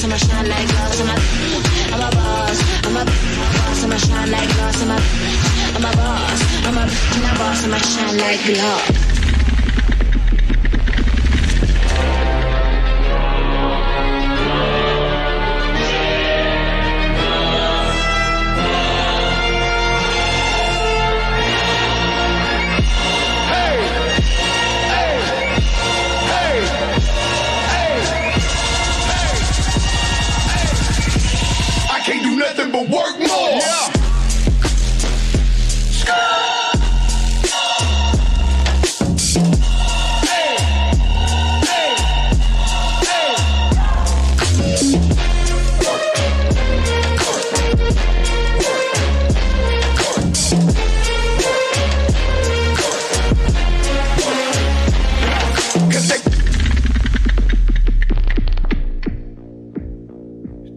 I'ma shine like glass. I'm a boss, I'm a boss, I'ma shine like glass. I'm a boss, I'm a boss, I'ma shine like glass. Nothing but work more. Yeah.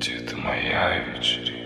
Это моя вечеринка.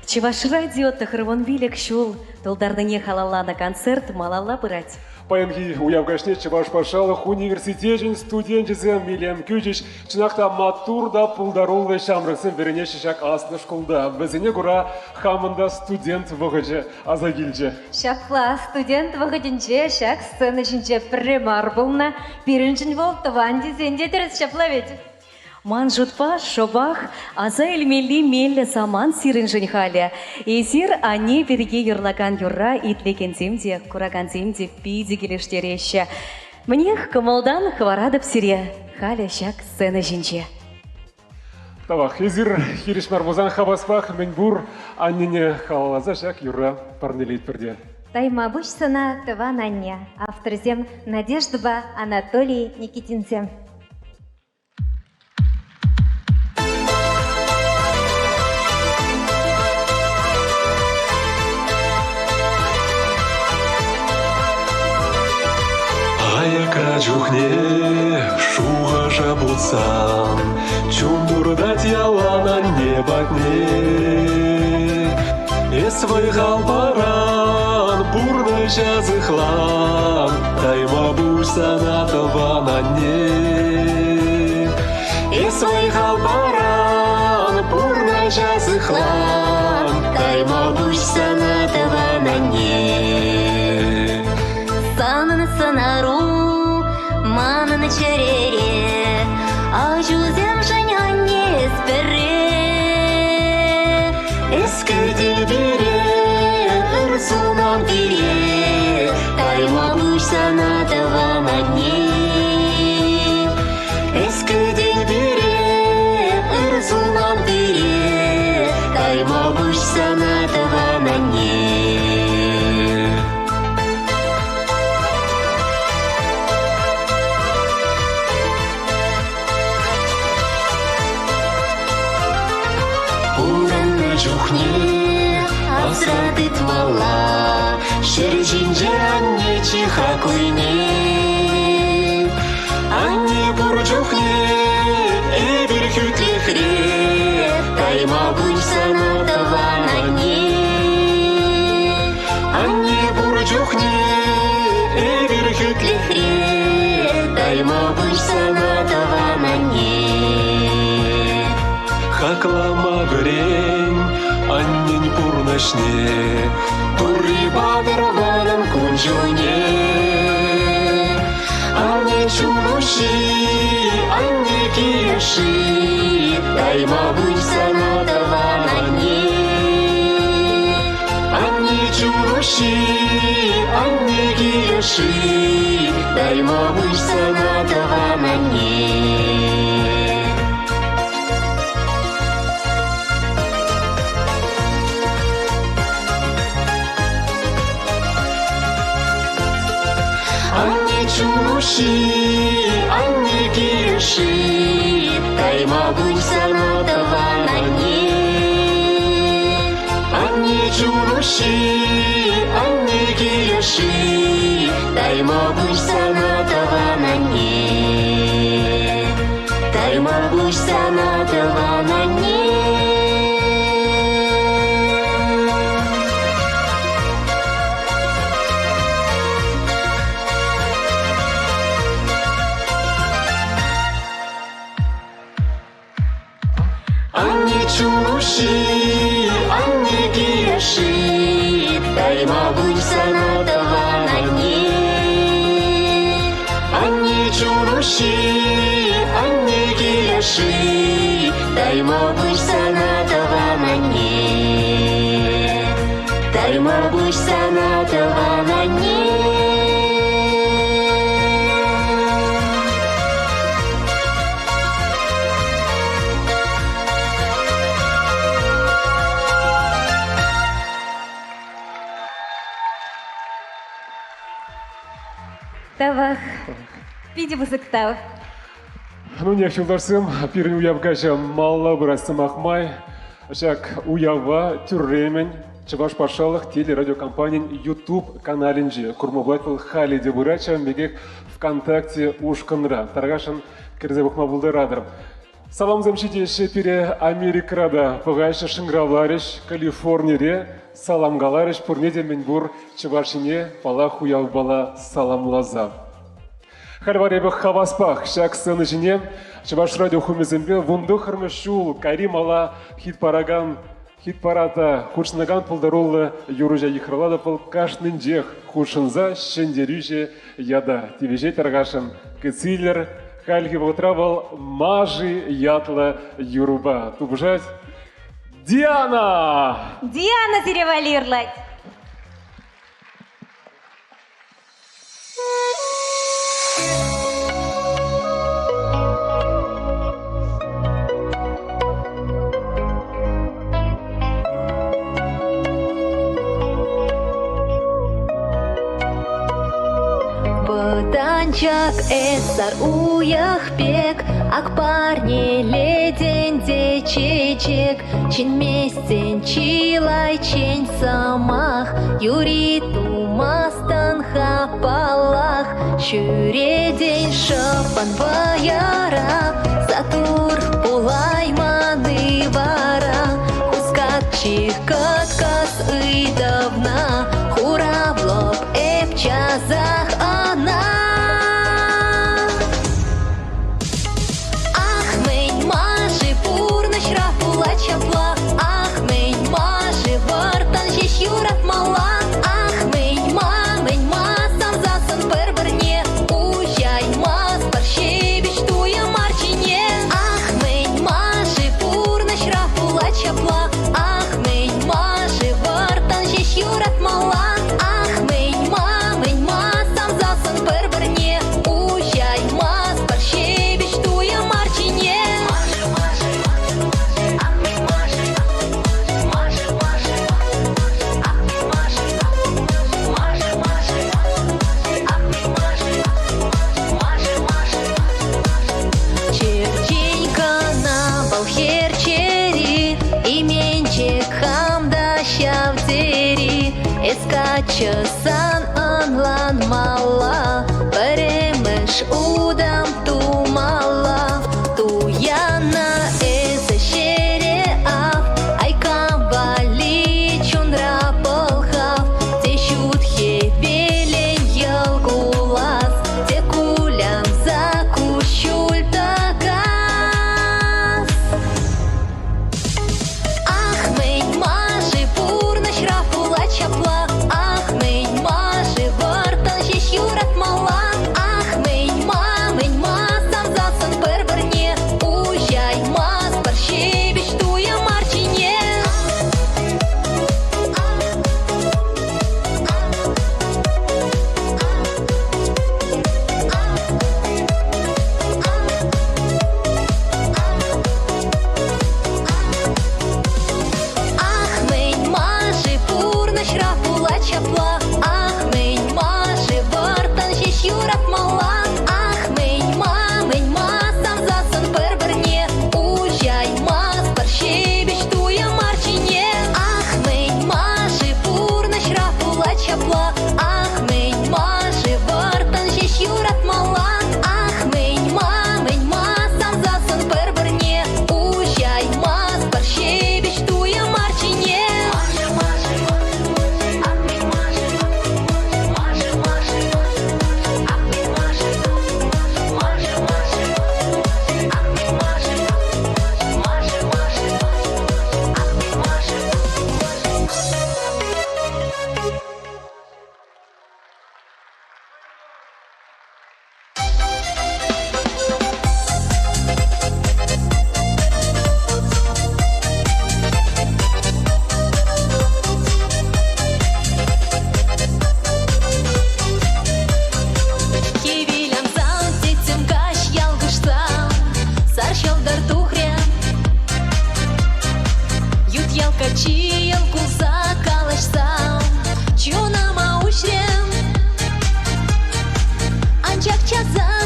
Чеваш радио тахырвон билек шул, толдардыне халаллана концерт малалла бырать. Паянги уявгашне чеваш пашалых университетин студентизем милем күжиш чынакта матур да пулдарулы шамрыксын верене шишак асны школда. Безене гура хамында студент вăгăче азагилче. Шапла студент вăгăчинче шак сцена жинче примар булна пиринчен бол тыван дизенде терес шапла ведь. Ман жутпа шобах аза элмелли мелле саман сирин жынхаля. Эсир ане берге юрлаган юрра итлекенземде, курагансемде пиди келештереща. Мнех кымылдан хварадып сире, халя шак сцена жинче. Тавах, эзир хиришмар бозан хабаспах менбур аннене халалаза шак юрра парнелит перде. Тайма буш сына тыван анне, авторзем Надеждова Анатолий Никитинцем. Кажухне шуға жабылсам, чумбурдать ялана не батне. Эсвай халбаран, бурны жазыхлам, тайма бульсана таванане. Эсвай халбаран, бурны жазыхлам, тайма бульсана таванане. Санын сынару маны на черере, а жузем женя не спере. Эскеди бере, ырсунам бере, тайма бушса на таванане. Эскеди бере, ырсунам бере, тайма бушса на таванане. Жухне, асраты твала, шережинже анне чиха куйне. Анне буржухне, эбир хүтлехре, тайма бульсана таванане. Анне буржухне, эбир хүтлехре, тайма бульсана таванане. Хаклама грень, аннень пурнашне, турри бадырваным кунжуне. Анне чумуши, анне киеши, тайма бульсана таванане. Анне чумуши, анне киеши, тайма бульсана таванане. чуруши, аннеги ши, Тайма буйсана таванане. анне чуруши, аннеги ши, Тайма буйсана таванане. Тайма буйсана таванане. анне чуруши, аннеги ши, Тайма буйсана таванане. анне чуруши, аннеги ши, Тайма буйсана таванане. Тайма буйсана таванане. Тавах. Види высоктав. Ну, не хилдарсым, пирин уявгача малла бұрастым ақмай, жак уява түрремен, чываш пашалық телерадиокомпаниян YouTube каналинжи, курмаблайтыл хали де бұрача, мегек ВКонтакте ушканра. Таргашын кірзе бұқма бұлды радыр. Салам замшидеші пире Америкрада, пығайшы шыңгравларыш, Калифорнияре, салам галарыш, пұрнеде мен бұр, чывашыне, пала хуяв бала саламлаза. Харваребі хаваспах, шак сцены жіне, Чываш радио хумезембе, вунду хырмышул, Каримала, хит-парата, худшынаган пылдарулы, юружа ехралада пыл кашнындех, худшынза, шендерюже яда. Тивеже таргашын, кецилер, хальги вотравал, мажи ятла юруба. Тубжать Диана! Диана зеревалирлать. Быданчак эсар уяхпек, ак парне леденде чечек, чин местен чилай чень самах, юри тумастан хапалах, шюредень шапан ваяра, сатур пулай маны вара, хускат чихкаткас и давна, хура в лоб эпчазах она. Ах, мень мажи пурна шрапула чапла, ах, мень мажи вартан жеш юрат мала, ах, мень ма сан засан перберне, уяй ма спарщебич туя марчине. Ах, мень мажи пурна шрапула чапла, ах, мень мажи вартан жеш юрат мала, ах, мень ма сам засан перберне, уяй ма спарщебич туя марчине. Черченька на балхерчери, именчик хамда щавдери, эскача сан анлан мала, перемеш удам тумала, туяна эзе шере ав, айкам вали чунра полхав, те щутхе велен ялгулас, те кулям закущуль такас. Ах, мень мажи пурна шрапула чапла, ах, мень мажи вартан жеш юрат мала, ах, мень ма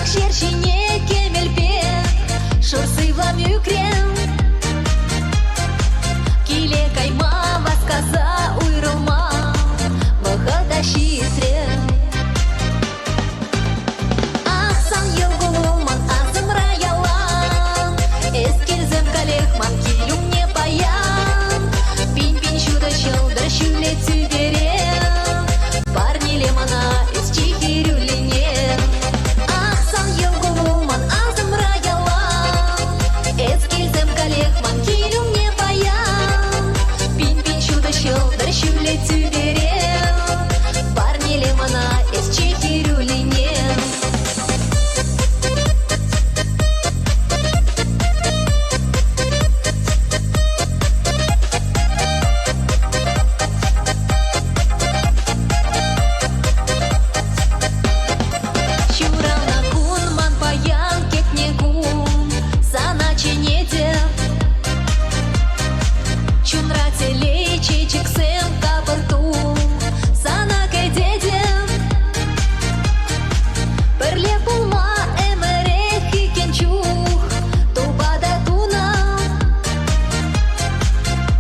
жершине кемелпе, шорсы вламю крем. Киле кайма васказа уйрылма, бахада шисрем. Асан елгулуман, азым раялан, эскельзем калехман, килюм не паян. Пинь-пинь шуда щелдыр щуле тюберем, парни лемона из чихирюлине. Асан елгулуман, азым раялан, эскельзем калехман, килюм не паян. Пинь-пинь шуда щелдыр щуле тюберем, парни лемона из чихирюлине. Чурална кунман паян кетнегун, сана ченеде. Чунра телей чечексем кабырту, сана кедеде. Перле пулма эмерех и кенчух, тубада туна.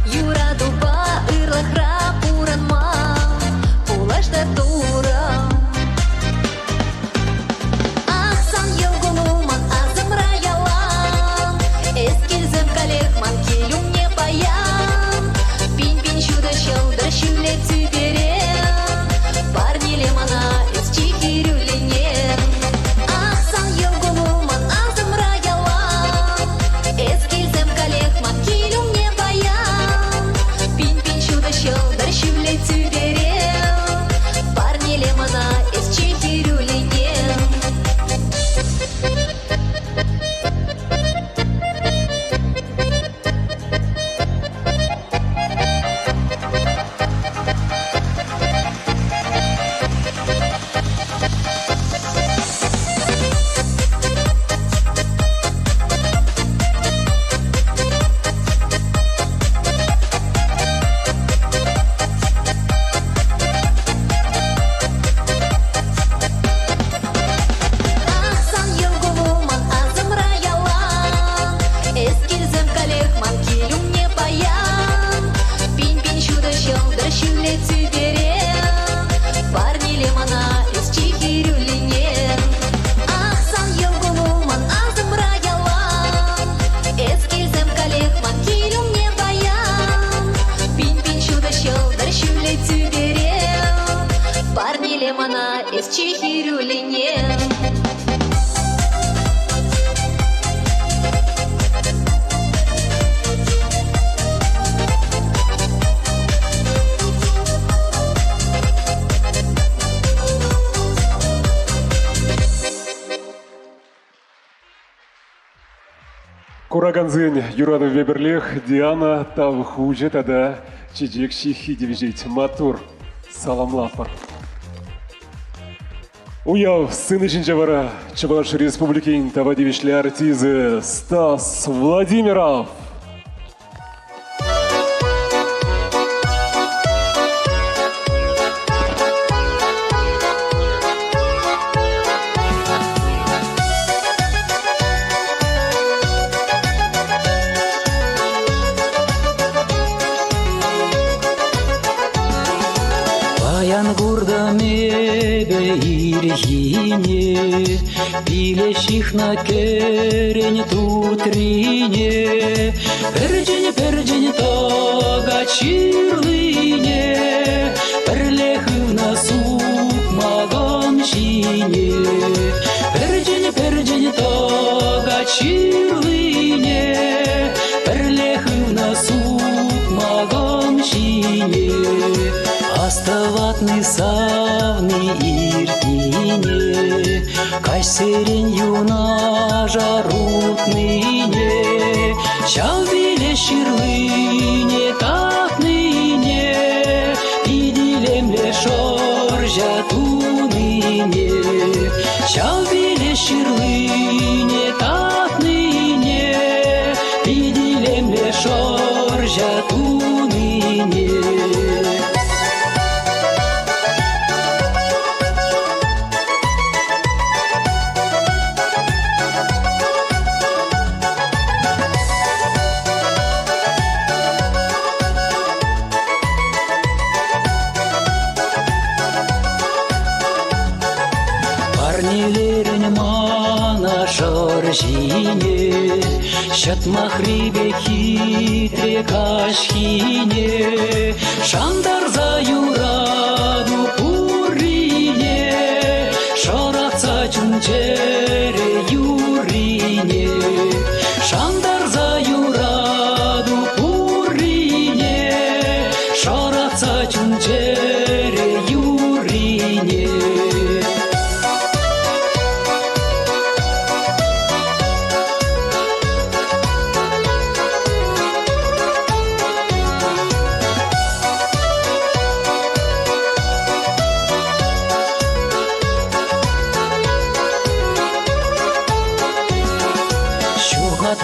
Юра дуба ырлахра пуранма, пулашта тура. Ахсан елгулуман, азым раялан, эскельзем калехман, килюм не паян. Пинь-пинь шуда щелдыр щуле тюберем, парни лемона из чихирюлине. Ахсан елгулуман, азым раялан, эскельзем калехман, килюм не паян. Пинь-пинь шуда щелдыр щуле тюберем, парни лемона из чихирюлине. Ахсан елгулуман, азым раялан, эскельзем калехман, килюм не паян. Пинь-пинь шуда щелдыр щуле тюберем, парни лемона из чихирюлине. Ахсан елгулуман, азым раялан, эскельзем калехман, килюм не паян. Пинь-пинь шуда щелдыр щуле тюберем, парни лемона из чихирюлине. Кураганзын Юранов Веберлех, Диана Тавхужет, ада Чичек Шихи Девижить, Матур, Саламлапар. Уяв, сын Чинчавара, Чебалаш Республики, Тавадивишли артизы, Стас Владимиров. Баян гурда мебе ирхине, Билеших на керень тутрине, Перджень тога чирлине, Перлехыв на сук магамшине, Перджень тога чирлине, Перлехыв на сук магамшине. Аставатны савны иртине, Кайсерен юна жарутныне, Чал биле ширлыне татныне, Идилемле шоржа туныне, Чал биле ширлыне татныне, Идилемле шоржа туныне. жине, шат махрибе хитре кашхине, шандар за юраду пурине, шоракца чунчере юрине, шандар за юраду пурине, шоракца чунчере юрине.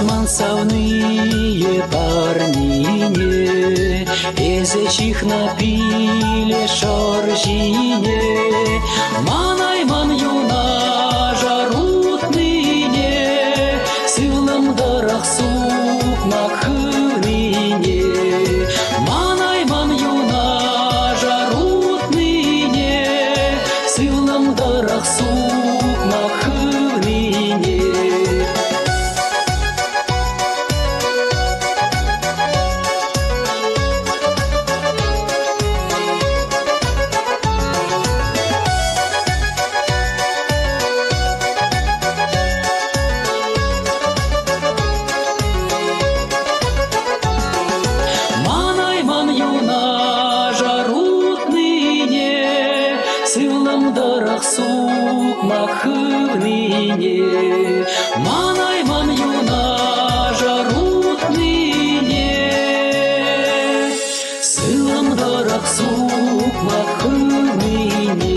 Мансовные парнине, эзечих напиле шоржине, манайман юна жарут ныне, сылым дырах сук макхынине, манайман юна жарут ныне, сылым дырах сук макхынине. Сук махывнине, манайман юна жарут ныне, сылым дырах сук махывнине.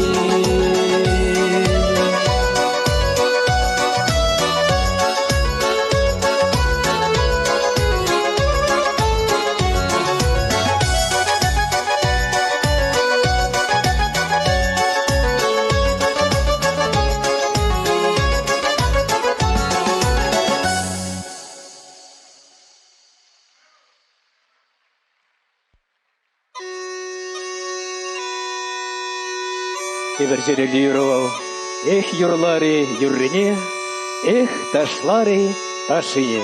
Эверзере лировал, эх, юрлари, юррине, эх, ташлари, ташине.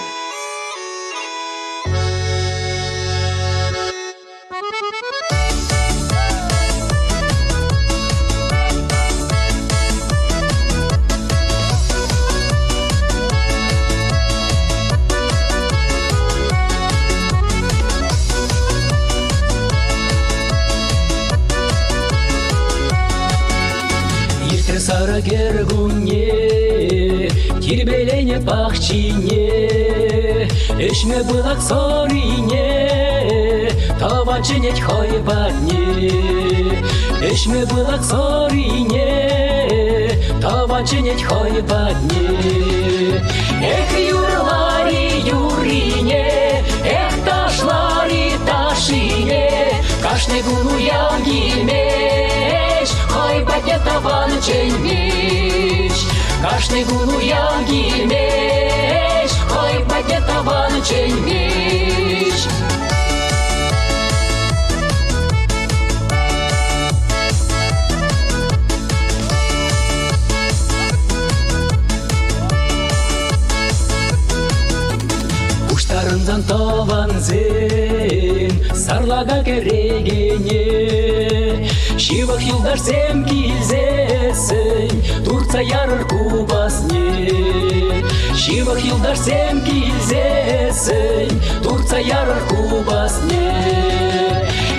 Сара гергуне, кирбелене пахчине, эшме булак сорине, таваченет хойбадне, эшме булак сорине, таваченет хойбадне. Эх, юрлари, юрине, эх, ташлари, ташине, кашне гуну ягимеш, хойбадне таван ченмеш, кашне гуну ягимеш, хойбадне таван ченмеш. Куштарындан таван зен, сарлага керегене, шивах юлдар сем килзесен, турца ярыр кубасне. Шивах юлдар сем килзесен, турца ярыр кубасне.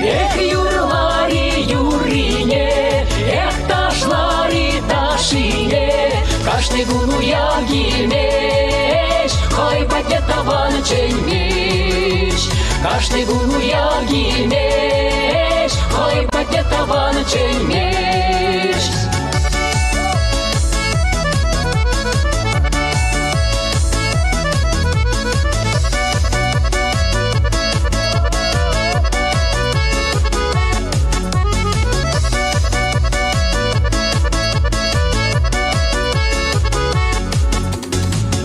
Эх, юрлари, юрине, эх, ташлари, ташине, кашне гуну ягимеш, хойбадне таван ченмеш, кашне гуну ягимеш, хойбадне таван ченмеш.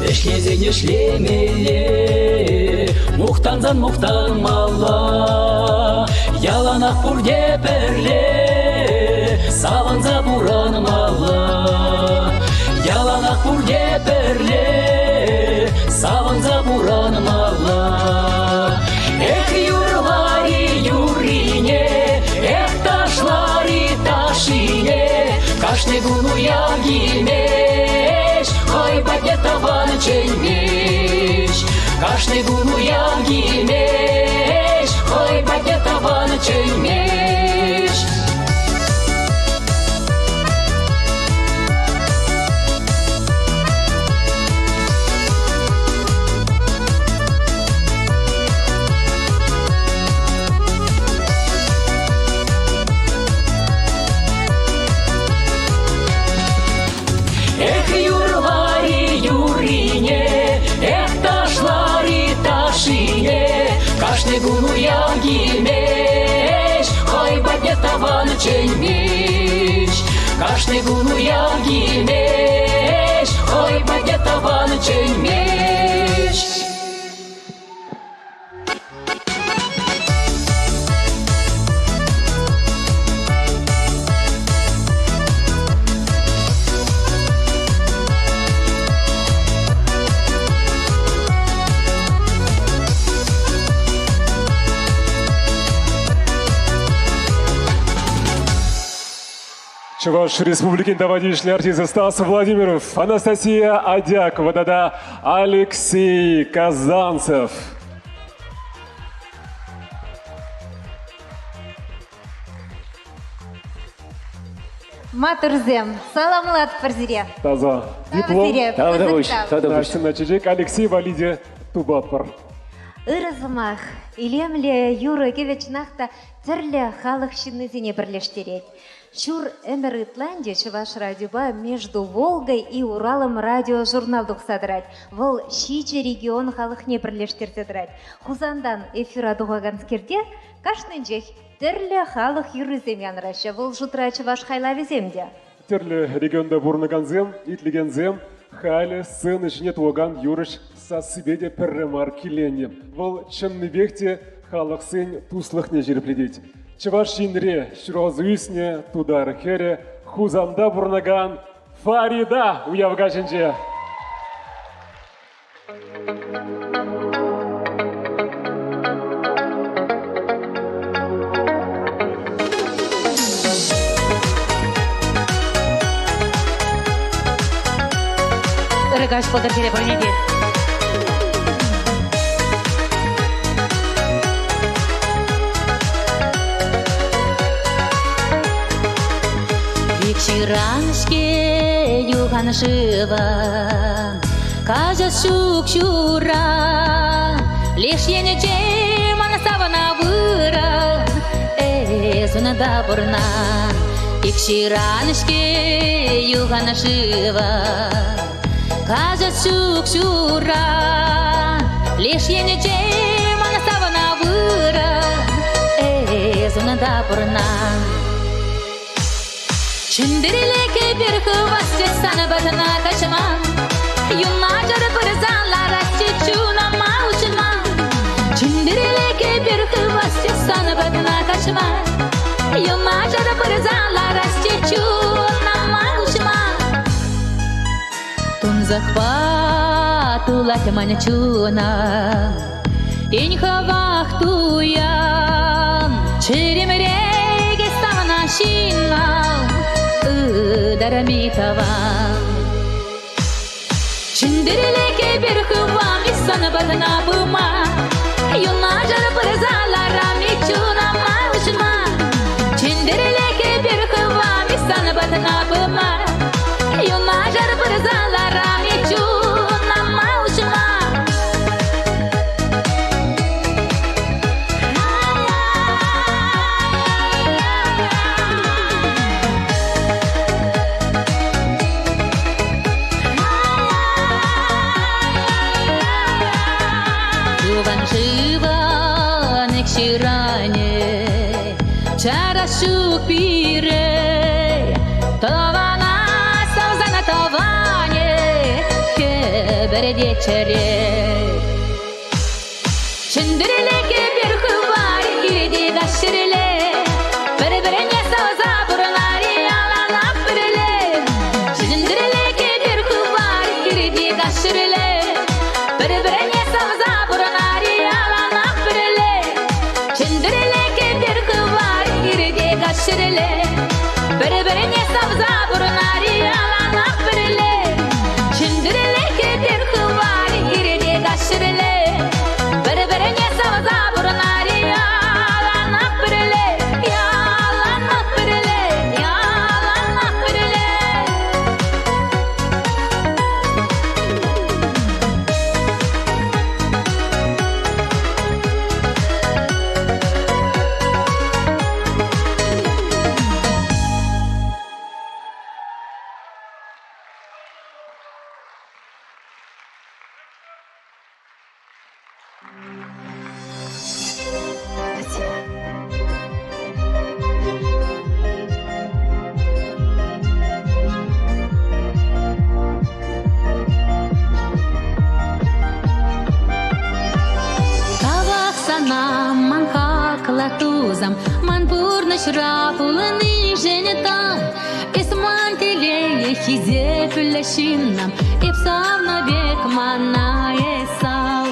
Эшлезене шлемеле, мухтанзан мухтан мала, яланах пурде перле, саванза буран мала, яланах пурде перле, уранмала. Эх, юрлари, юрине, эх, ташлари, ташине, кашны гуну ягимеш, хой пакетаван чеймеш. Кашны гуну ягимеш, хой пакетаван чеймеш. Эх, юрлари, юрине, эх, ташлари, ташине, кашны гуну ягимеш, хой пакетаван чеймеш. Кашны гуну ягимеш, хой пакетаван чеймеш. Чуваш Республики водительный артист Стас Владимиров, Анастасия Адякова, да-да, Алексей Казанцев. Матурзем, саламлат парзире. Таза. Диплом. Диплом. Начежек Алексей Валиде Тубапар. Ырызымах, илемле юры кевечнахта тірлі халық шинызіне бірлештерет. Шур Эмер Итландия Чуваш радиоба между Волгой и Уралом радиожурнал дұқсадырад. Вол шиче регион халықне бірлештердедірад. Хузандан эфира дұғаганскерде кашнынжех тірлі халық юрызем янрашы. Вол жутра Чуваш хайлавиземде. Тірлі регионда бурнаганзем, итлигензем, хайлы сын ішіне туған юрыш сасыбеде пірремар киленем. Вол чынны бекте халық сын туслықне жерепледет. Чуваш шинре, шурозуисне, тудар хере, хузанда бурнаган, Фарида уявгашынже. Рыгаш подыр телефонеде. Вечераншке юхан жива, кажа шук-шура, лишь енече манасавана выра, зона дабурна. Вечераншке юхан жива, кажа шук-шура, лишь енече манасавана выра, зона дабурна. Чиндirilik bir hıvasçı sana batına kaçma, yunlarca pırzanlara çiçuna mağuşma. Çindirilik bir hıvasçı sana batına kaçma, yunlarca pırzanlara çiçuna mağuşma. Тун захватулась манчуна, инхавах туян, черемреге ставна шинна. Дарамитава Чиндирилeke bir hıvam İsana badana buma Yunlarca pırzalara miçuna mağuşma Чиндирилeke bir hıvam İsana badana buma Yunlarca pırzalara miçuna mağuşma Чарашук пире, тавана савзана таване, хебереде чере. Чиндirilik bir hıvar girdi gaşırele, berberene savza buraları yalanap birele. Чиндirilik bir hıvar girdi gaşırele, berberene savza Бір-біріне сабза бұрынар яланақ біріле Чүндіріле кетер қылар ереде қашыріле Бір-біріне сабза бұрынар яланақ біріле Яланақ біріле, яланақ біріле Тавақ сана ман хақла тузам Ман бурныш рапулыны және там Исман телее хизе пүлләшиннам Ипсавна бек мана есал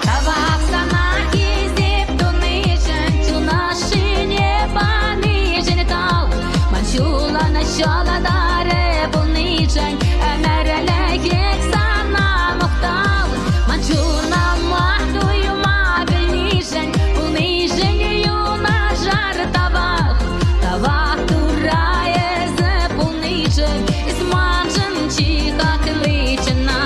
Тавақ сана хизеп туны жын Нашине баны және тал Ман шулана шаладаре бұны жын Әмәрәлі ек сана мұқтал Манчуна махтуюма білнижен Бұлнижен юна жар табақ Табақ турайызы бұлнижен Исманжын чиха кылычына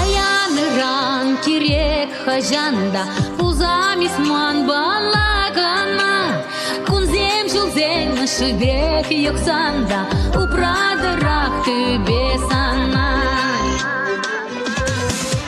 Баяныран керек хажанда Узам исман балагана Кунзем жылзен шыбек йоксанда Упрадырак түбе сана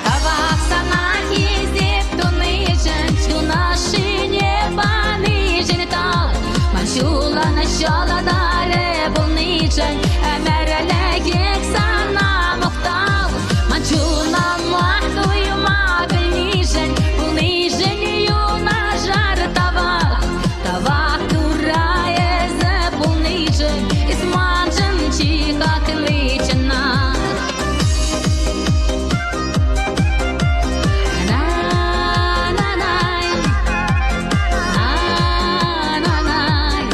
Тавақ сана езеп тоны жын Чунашине баны жын тал Манчулана шаладаре бұлны жын Әмәрәлі ек сана мұқтал Манчуна махтуюма білнижен Бұлнижен юна жар табақ Табақ турайызы бұлнижен Исманжын чиха кылычына На-на-най, на-на-най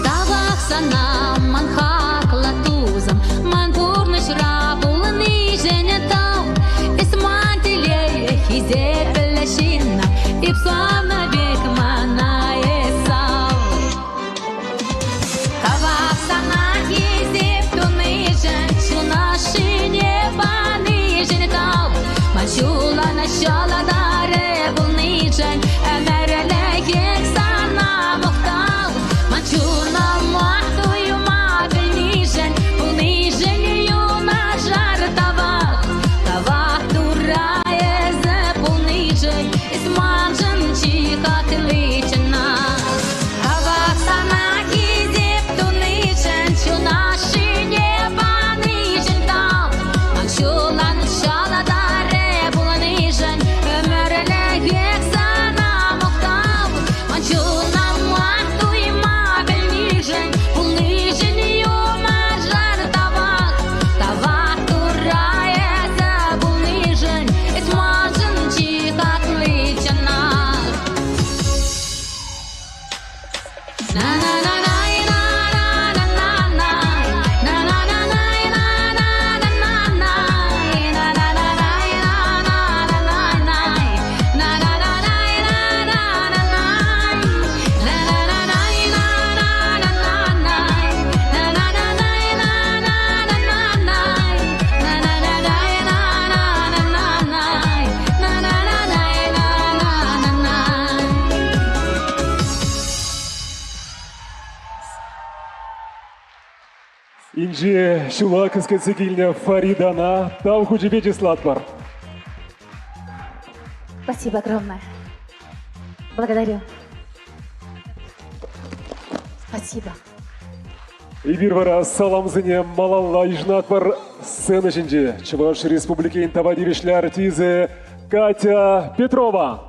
Табақ сана ман хақла тузам Ман бурныш рапулыны және тау Исман телее хизе пілләшинна Ипсавна бек мана есау Табақ сана хизеп туны жын Чунашине баны және тау Манчулана шаладаре бұлны жын Әмәрәлі ек сана мұқтал Манчуна махтуюма білнижен Бұлнижен юна жар табақ Табақ турайызы бұлнижен Исманжын чиха кылычына Табақ сана хизеп туны жын Чунашине баны жын тал Манчулан шаладаре бұлны жын Өмірілі ек сана мұқтал Манчуна махтуюма білнижен Бұлнижен юна жар табақ Табақ турайызы бұлнижен Исманжын чиха кылычына На-на-на-най, на-на-на-най На-на-на-най, на-на-на-най На-на-на-най, на-на-на-най На-на-на-най, на-на-на-най На-на-на-най, на-на-на-най На-на-на-най, на-на-на-най На-на-на-най, на-на-на-най На-на-на-най, на-на-на-най Инже шулакынская цикильня Фаридана Талхуджибети Сладпар. Спасибо огромное. Благодарю. Спасибо. И бир бара саламзыне малалла ижнатпар сцена жинже Чуваш Республики Интабадиришлер артизы Катя Петрова.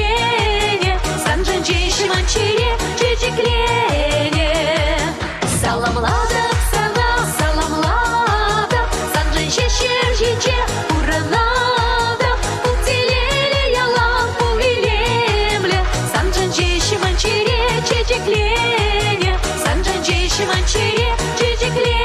чечеклене, санжанче шиманчере, чечеклене. Саламлада, саламлада, санжанче шержиче, уранада, утилеле ялам повилемле, санжанче шиманчере, чечеклене, санжанче шиманчере, чечеклене.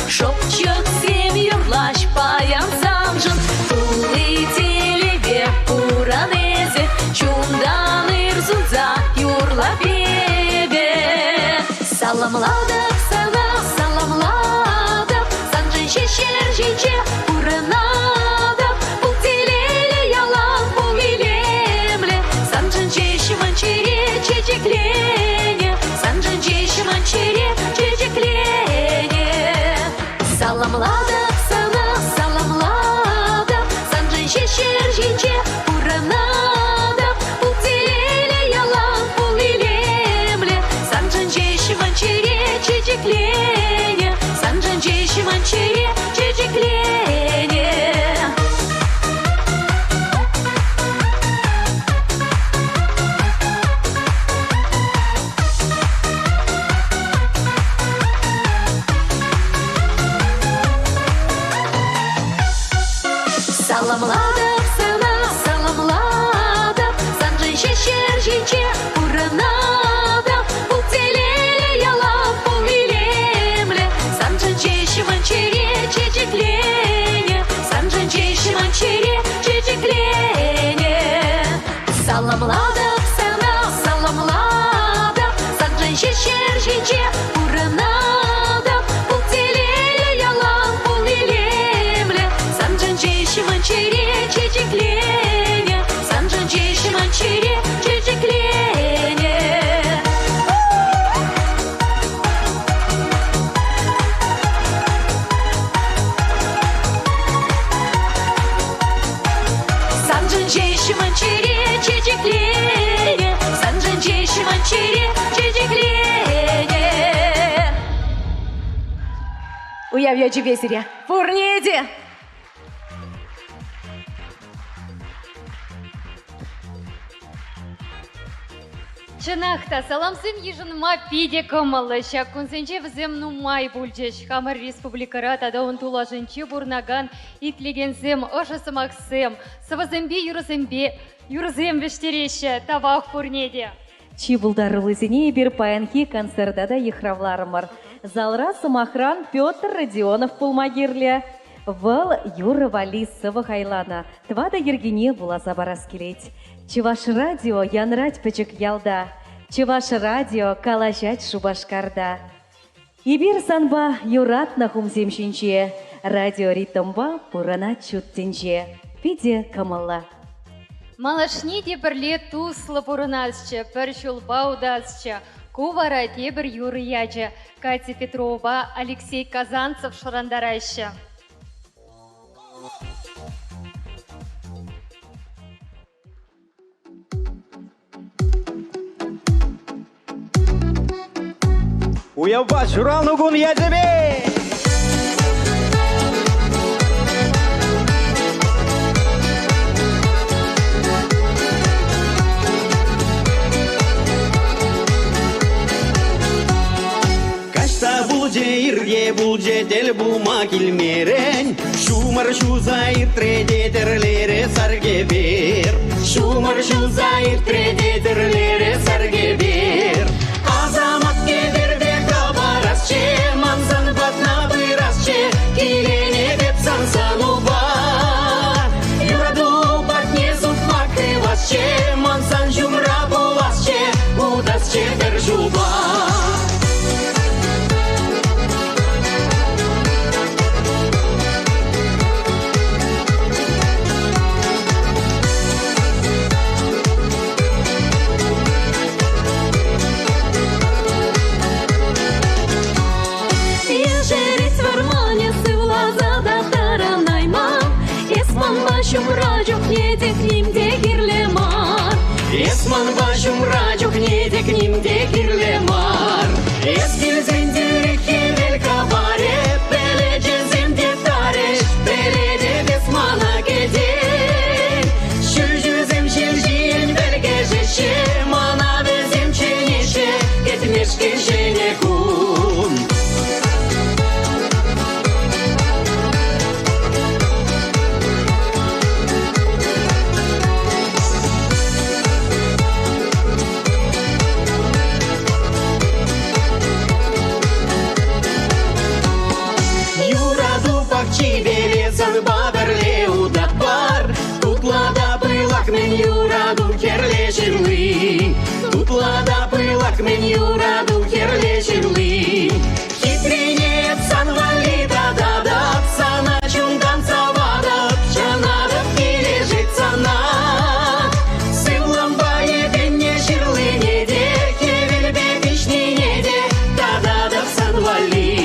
Шопчет семью плащ паян самжан, улетели вверх уранезе, чунданы рзудза юрла бебе. Саламлада, саламлада, санжен шешер жиче уранада, утилели ялам повилемле, санжен чеши манчере чечеклене, санжен чеши манчере чечеклене. Саламлада, саламлада, санжен шешер жиче уранада, утилели ялам повилемле, санжен чеши манчере чечеклене, санжен чеши манчере чечеклене. Саламлада, саламлада, санжен шешер жиче уранада, утилели ялам повилемле, санжен чеши манчере чечеклене, санжен чеши манчере чечеклене. Саламлада, саламлада, санжен шешер жиче уранада, утилели ялам повилемле, санжен чеши манчере чечеклене, санжен чеши манчере чечеклене. Санжен чеши манчере чечеклене, санжен чеши манчере чечеклене. Уявьячи весеря, пурнеде! Чынақта саламсым ежін мапиде кымылы, шаккунсенче вземну май бульчеш, Хамар республикара тадауын тулашынче бурнаган итлегенсем, ышысымақсем, сывызымбе юрзем вештереше, тавақ пурнеде. Чибулдарылызине бир паянхи концертада ехравларымыр. Залра сымахран Петр Родионов пулмагирле. Выл Юра Вали сывы-хайлана. Твада ергене буласа барас келет. Чеваш радио янрать пычык ялда. Чеваш радио калашать шубашкарда. Ибир санба юратна хумземшинче. Радио ритмба пурана чуттенче. Пиде камалла. Малашни дебірле туслы пурынасчы, пір шулбаудасчы, кувара дебір юрыячы, Катя Петрова, Алексей Казанцев шырандарайшы. Уявбас журал нугун язебе! Кашта булже ирге булже дел бума килмерен, шумар шузайыр тредетерлере сарге бер. Шумар шузайыр тредетерлере сарге бер. Азамат кедерде кабарасче, манзан батна вырасче, килене деп сансану бар. Юраду батне зутма крывасче, мансан жумра буласче, удасче держуба. Eski zindiri kevel kabare, belece zindetare, belede desmana gede. Şüzüm şirjin belgejeşe, mana bezim çeneşe, gitmiş gençene kun. Мен юраду керлеширли, тут лада пылак мен юраду керлеширли. Хитринет санвали да сана чундан савадап, жанадап кележит сана. Сывлам денне ширли неде, кевелбе пишни неде, да санвали.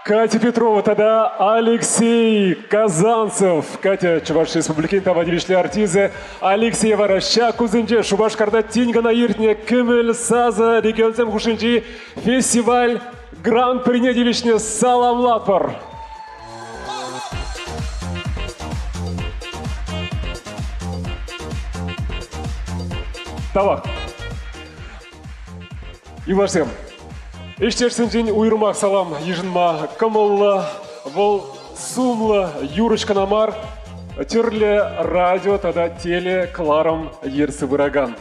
Катя Петрова, тогда Алексей Казанцев. Катя, Чуваш Республикин, тавадивишли артизы. Алексей Вараща, Кузынче, Шубашкарда, Тиньгана, Иртне, Кемель, Саза, регионсем Хушинчи, фестиваль Гран-при Недивишне, Салам Лапар. Тавак. Юлашсем. Иштерсенжин уйрмак салам ежинма камылла, вол сумла юрочка намар, терле радио тада теле кларом ерсы выраган.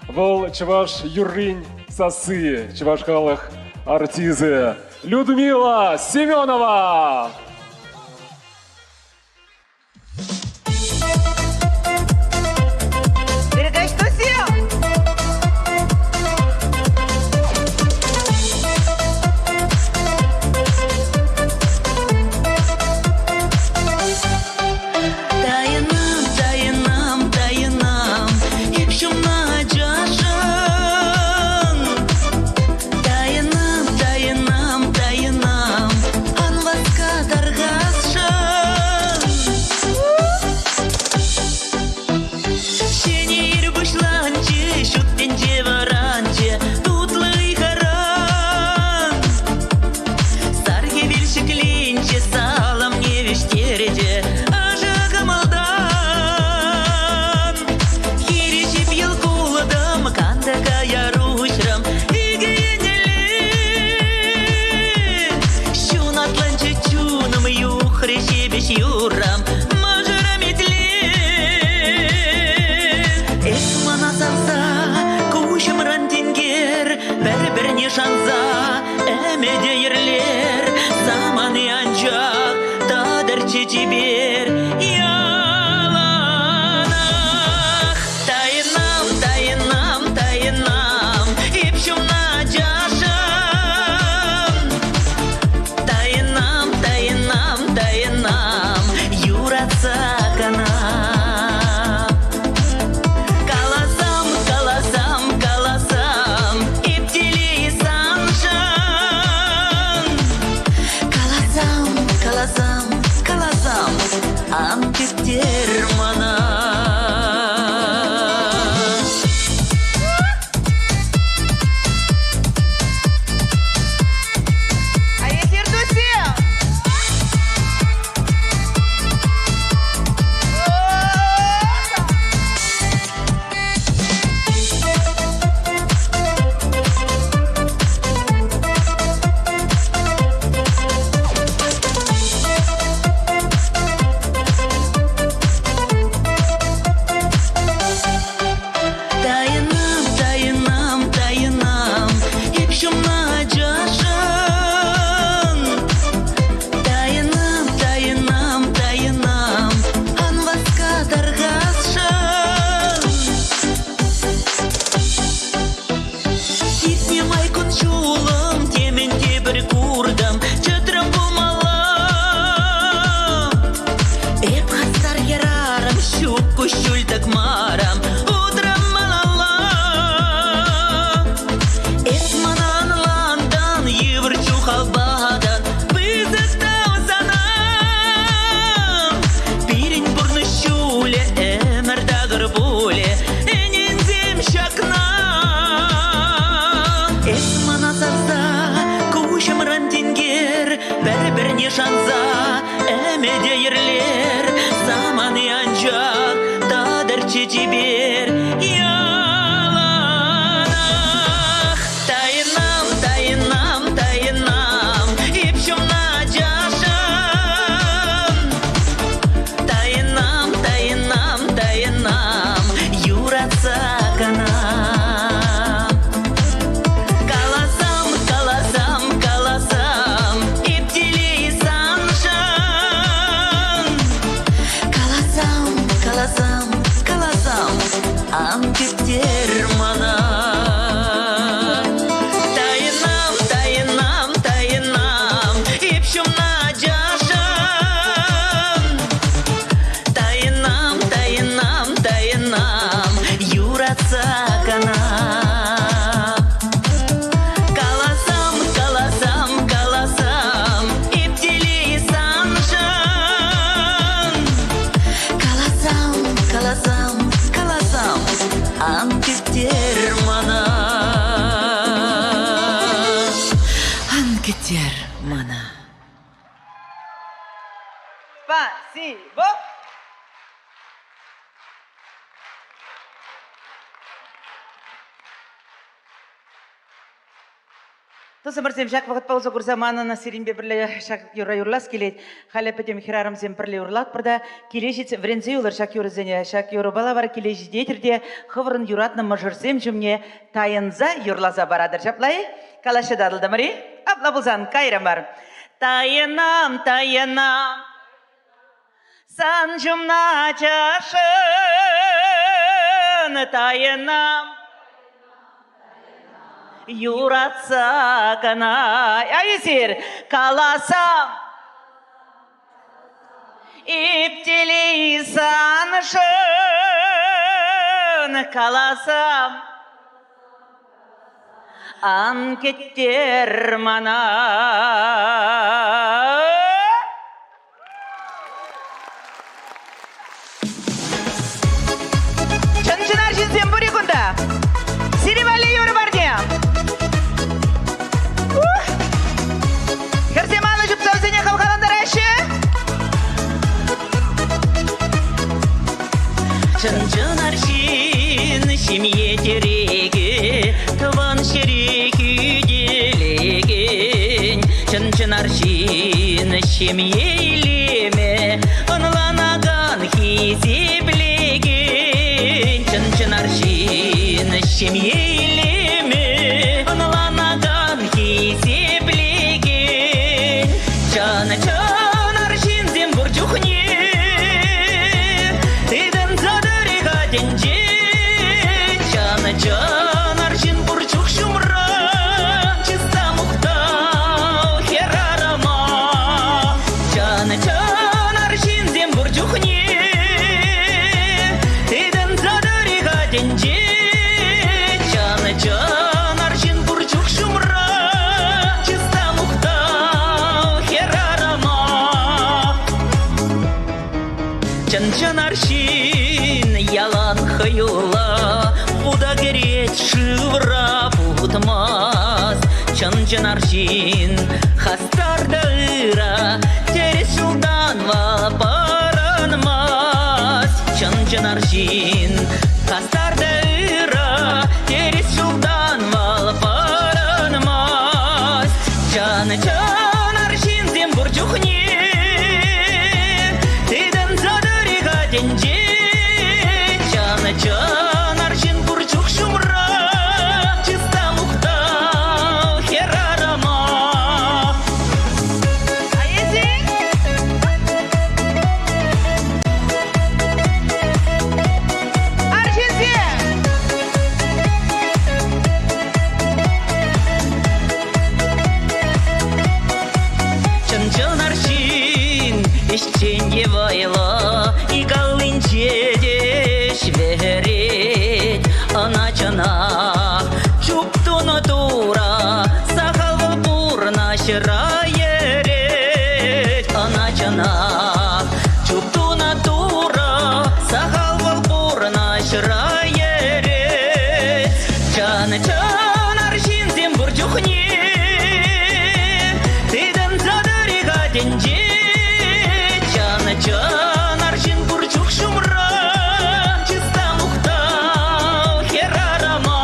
Вол чеваш юрринь сасы, чеваш калах артизы. Людмила Семенова! Dayanam, anvaska dar шультак марам, утром малала. Эсманан ландан, еврчу халбадан, вызыктау занам. Пирень бурны щуле, эмердагар буле, энензем шакнам. Эсмана сарса, кушам рантингер, бер-берне шанса, эмеде ерлер, заманы анжак, тадырчы жибер, яланах. Тайынам, тайынам, тайынам, ипшумна жашам. Тайынам, тайынам, тайынам, юратса канам. Каласам, каласам, каласам, иптилей саншан. Каласам, каласам, каласам, анкеттер мана. Тайынам, тайынам, тайынам, ипшумна жашам. Тайынам, тайынам, тайынам, юратса канам. Каласам, каласам, каласам, иптилей саншан. Каласам, каласам, каласам, анкеттер мана. Анкеттер мана. Спасибо. Тосы мырзем жак вақыт пауза курзаманына сиринбе бірле шак юрлас келет. Халі пәтем хирарым зем бірле урлат бірда келешіц врензе юлар шак юрызене. Шак юры бала бар келеші дейтерде хывырын юратны мыжырсем жүмне тайынза юрлаза барадыр. Жаплай, калашы дадылды мыри? Апла бұлзан кайрам бар. Тайынам, тайынам, сан жүмна чашын, тайынам. Юратса кана, айсир, каласам, иптилей саншын, каласам, анкеттер мана. Чын-чынар жинсен бұри күнда, сирибали юры бар деям. Херсеманы жүп сәузене қалқаландар әші. Чын-чынар шин, семье тереге, тыван шереки делеген. Чын-чынар шин, семье илеме, онланаган хизеблеген. Чын-чынар шин, семье илеме, онланаган хизеблеген. Чаны-чанар шинзем бурчухне, тыдын задырыға денже. Чаны-чанар шин бурчух шумра, чиста мухтау херарама. Чаны-чанар шинзем бурчухне, тыдын задырыға денже. Чаны-чанар шин бурчух шумра, чиста мухтау херарама. Чын-чынар шин ялан хаюла, буда керет шывра путмас. Чын-чынар шин хастарда ыра, терес жылдан вапаранмас. Чын-чынар шин хастарда ыра, терес жылдан вапаранмас. Чаны-чанар шинзем бурчухне, тыдын задырыға денже. Чаны-чанар шин бурчух шумра, чиста мухтау херарама. Айезин? Аршинсе! шыра ерет. Чаны чанар жинзем бурчухне, тыдын задырыға денже. Чаны чанар жин бурчух шумра, чиста мухтал херарама.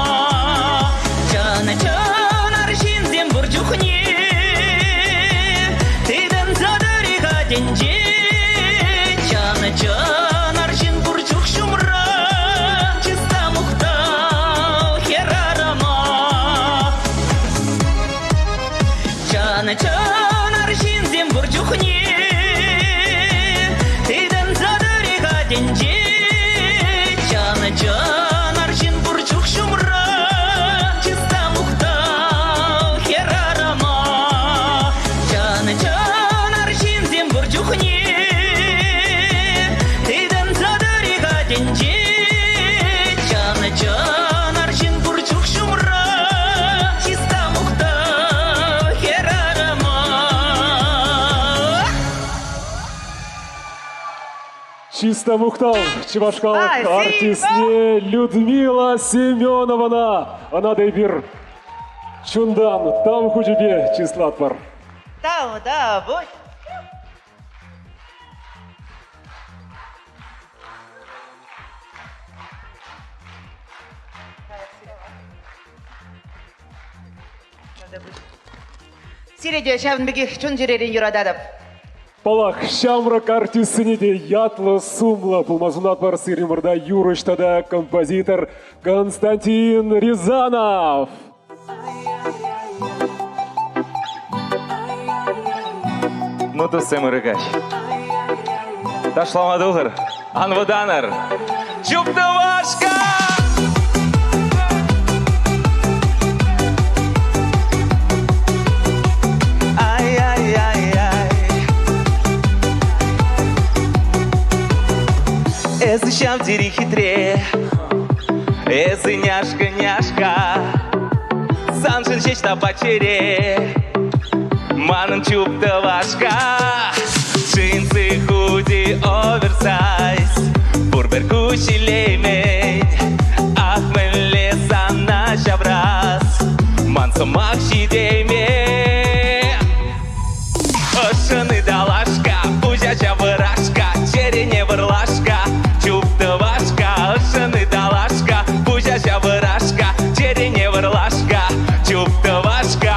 Чаны чанар жинзем бурчухне, тыдын задырыға денже. Чаны чанар жин бурчух шумра, чиста мухтал херарама. Чаны чанар жинзем бурчухне, тыдын задырыға денже. Чаны чанар жин бурчух шумра, чиста мухтал херарама. Чаны чанар жинзем бурчухне, тыдын задырыға денже. Чаны чанар жин бурчух шумра, чиста мухтал херарама. Чисто Мухтал, чебашкалық артисіне Людмила Семеновна. Она дейбір чундан там хучебе числат бар. Да, бой. Сиреде шавынбеге чун жерерин юрададып. Балақ шамрак артисіне де ятлы сумлы пулмазунат бар сыримырда юрыштада композитор Константин Рязанов. Ну то сем рыгач. Ташламадылыр, анваданыр. Чуптывашка! Эзы щам дери хитре, эзы няшка. Санжын шечта пачере, манын чуптывашка. Джинсы, худи, оверсайз, бурбер кучилеймей. Ахмелле санна шабрас, мансымак шидейме. Ошыны далашка, пузяча вырашка, черене вырлашка. Чуптывашка, ошыны далашка, пузяча вырашка, черене вырлашка. Чуптывашка.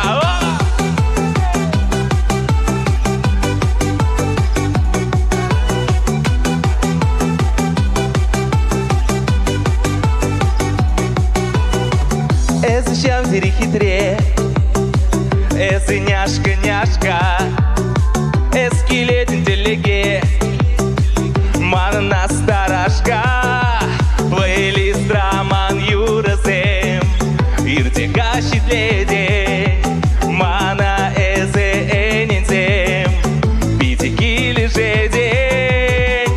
Эзы щам зери хитре, эзы няшка. Эскелетин телеге, манына старашка. Плейлист роман юрысем, иртега шитледе. Мана эзе энинсем, битеги лежедень.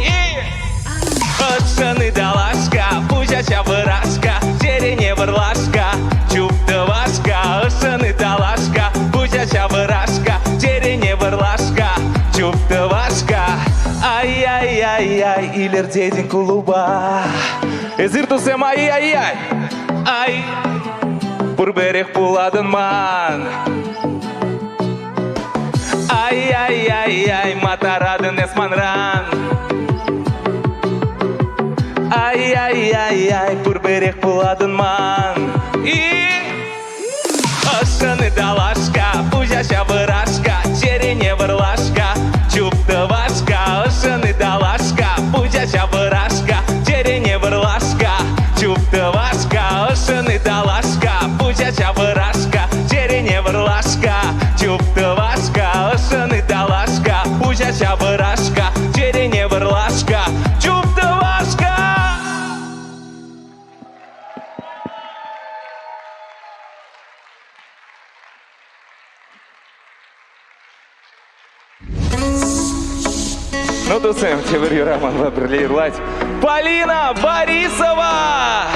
Отшаны далашка, пузяча вырашка, черене вырлашка. Чуптывашка, отшаны далашка, пузяча вырашка, черене вырлашка. Чуптывашка. Ай-яй-яй-яй, илер дедин клуба. Эзиртусем ай-яй-яй. Ай, бурберех пуладын ман. Ай-яй-яй-яй, матарадын эсманран. Ай-яй-яй-яй, бурберех пуладын ман. И ошыны далашка, пузяча вырашка, черене вырлашка. Чуптывашка, ошыны далашка, пузяча вырашка, черене вырлашка. Чуптывашка, ошыны далашка, пузяча вырашка, черене вырлашка. Чуптывашка, ошыны далашка, пузяча вырашка, черене вырлашка. Чуптывашка. Ну то сем тебе роман вабрлирлать. Полина Борисова!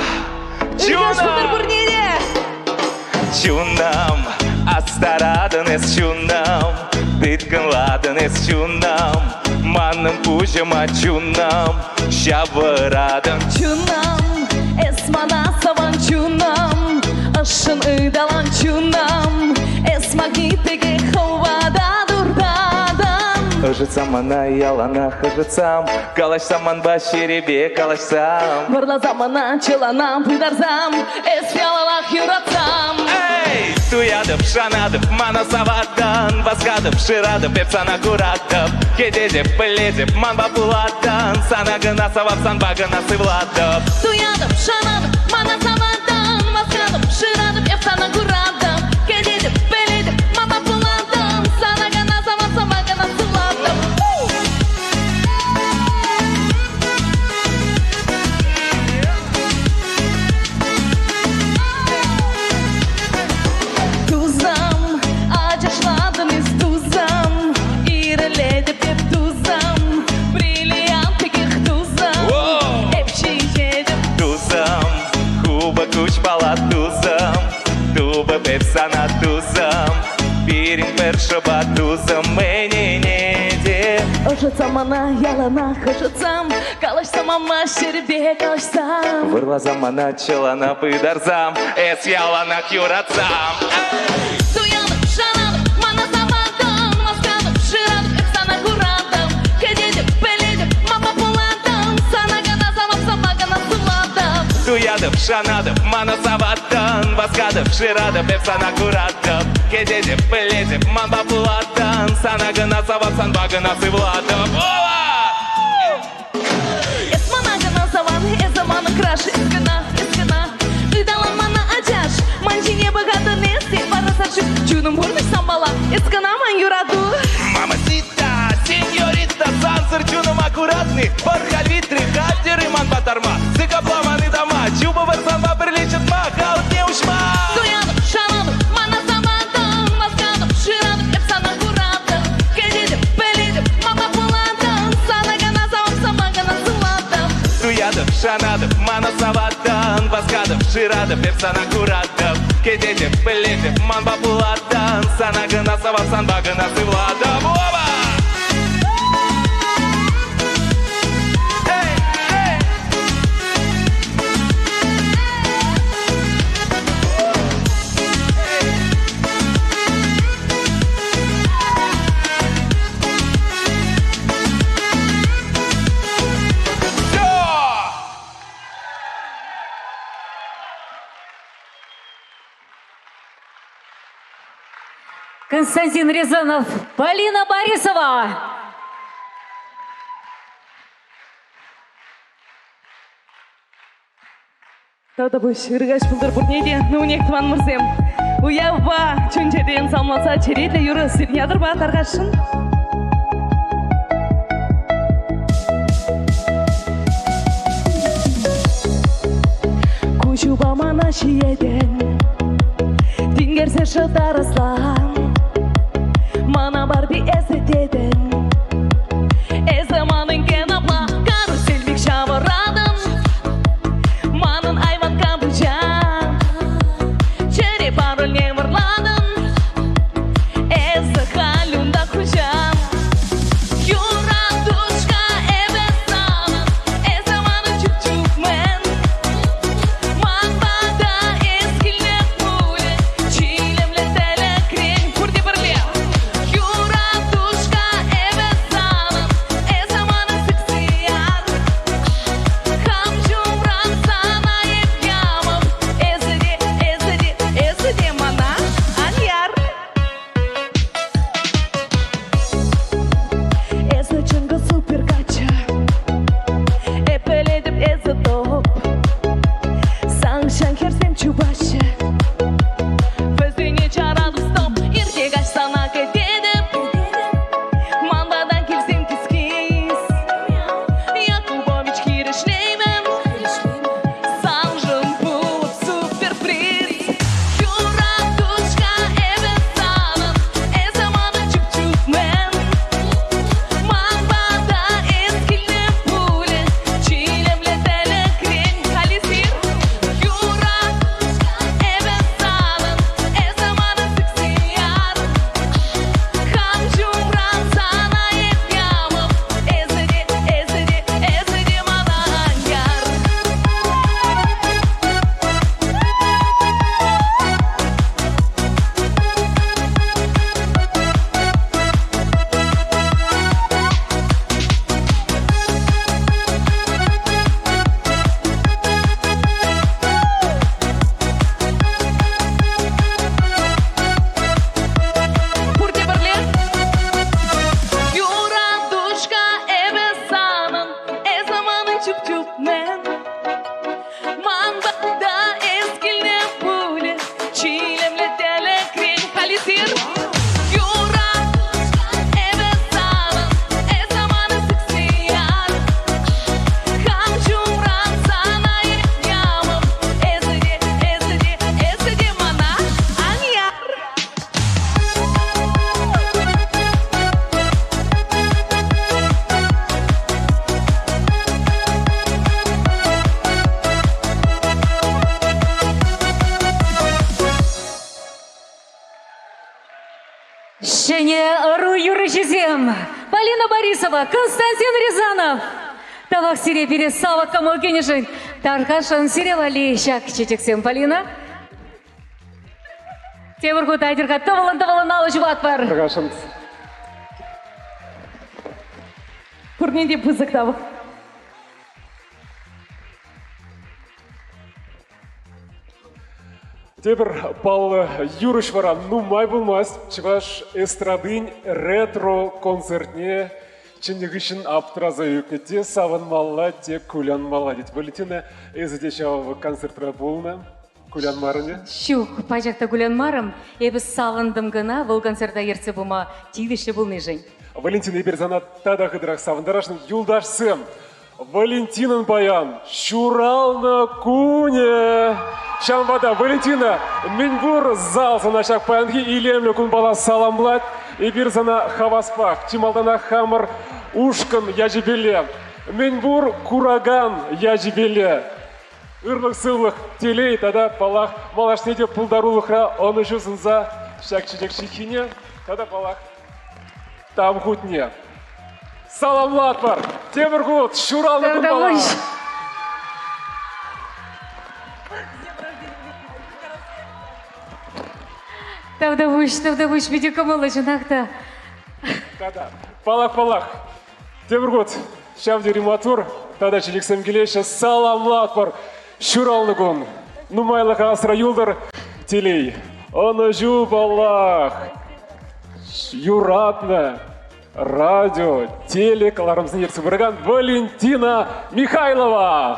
Чунам, астарадын эс чунам, тыткынладын эс чунам, манным пужыма чунам, шабырадын Чунам, Ыжытсам ана ялана хыжытсам, калашсам манба шеребе калашсам. Вырлазам ана чыланам пыдарзам, эспялалах юратсам. Эй, туядып, шанадып, мана саваттан, васқадып, ширадып, эпсана курадып, кедедеп, біледеп, манба пуладдан, сана гына савап, санба гына сывладып. Туядым, шанадым, мана саваттан, васқадым, ширадым, эпсана курадым, кедедіп, біледіп, манба пуладдан, сана гына савап, санба гына сывладым. Tuzam, acışladım iz tuzam, İriledip hep tuzam, бриллиант таких tuzam, hep şişedim. Тузам, куба куч пала тузам, туба пепсана тузам, пирин першоба тузам, мені неде. Ожытсам ана ялана хыжытсам, калашсам ама шербе калашсам. Вырлазам ана чылана пыдарзам, эс ялана юратсам. Туядым, шанадым, мана саваттан, васқадым, ширадым, эпсана курадым, кедедіп, біледіп, мама пуладым, сана гана савап, сама гана сывладым. Туядып, шанадып, мана саваттан, васқадып, ширадып, эпсана курадып, кедедіп, біледіп, манба пуладдан, сана гына савап, санба гына сывладып. Ова! Эс мана гана саван, эс замана краш, эс гана. Ыдалан мана ачаш, манчине богаты нести, парасаршик, чудом бурныш самбала, эс гана ман юраду. Мамасита, сеньорита, сансыр чуным аккуратный, бархалвитры, хаттеры, манба тарма, сыкапламаны дома, чуба варсанба бірлечет ма, хаут не ушма. Туядым, шанадым, мана саваттан, васқадым, ширадым, эпсана курадым, кедедіп, біледіп, мама пуладым, сана гана савап, сама гана сывладым. Туядып, шанадып, мана саваттан, васқадып, ширадып, эпсана курадып, кедедіп, біледіп, манба пуладдан, сана гына савап, санба гына сывладып. Оба! Константин Рязанов, Полина Борисова. Тауда бұл шырғаш бұлдыр бұрнеде, нуынек тұман мұрзем. Уяв ба, чөнчеден самласа, черейлі юры сирнядыр ба тарғашын. Күші ба мана шиеден, Дингерсе шыдар ислам, мана бар би эзетеден. Эземанын кенапла, каруселбик шавырадым, манын айван камбуча, чере пару не вырладым, эзі халюнда хучам. Юра душка эбесанын, эземанын чук-чук мен, манбада эскилеп муле, чилемле теле крен Және ыру юрышызем. Полина Борисова, Константин Рязанов. Тавак сире бере Сава Камал Кенежин. Таркашан сире вали шак чечексем Полина. Теміргут айдырға тавалан алыш бат бар. Таркашан. Көргенде бұзық табы. Тебір Павла Юрыш вара, ну май болмас, чываш эстрадын ретро концертне чынегішін аптыраза өкнете саван малла те кулян малла дейді. Валентина, әзіде шауы концертра болна, кулян марыне? Шух, пажақта кулян марым, ебіз савандым гына, бұл концерта ерце бұма тидеші бұл нежен. Валентина Иберзана тада қыдырақ савандарашын юлдаш сэм. Валентинан баян, шурална куне. Шамбада, Валентина, Минбур зал занашак паянги илемлю кун бала саламблат. Иберзана хаваспах, Чималдана хамар ушкан яжибеле. Минбур кураган яжибеле. Ырлық сылық телей тада палах малашнеде пулдарулықра оны жүзінза шак-чечек шихине тада палах там хутне. Саламлат бар, Теміргут, шуралны күн бала. Тавдавыш, беде камалы жынақта. Тада, палах. Теміргут, шавде рематур, тада чечексем келеші саламлат бар, шуралны күн. Нумайлыға асыра юлдар телей. Оны жу балах, юратны. Радио, телекаларымыздың ерсі біріган Валентина Михайлова.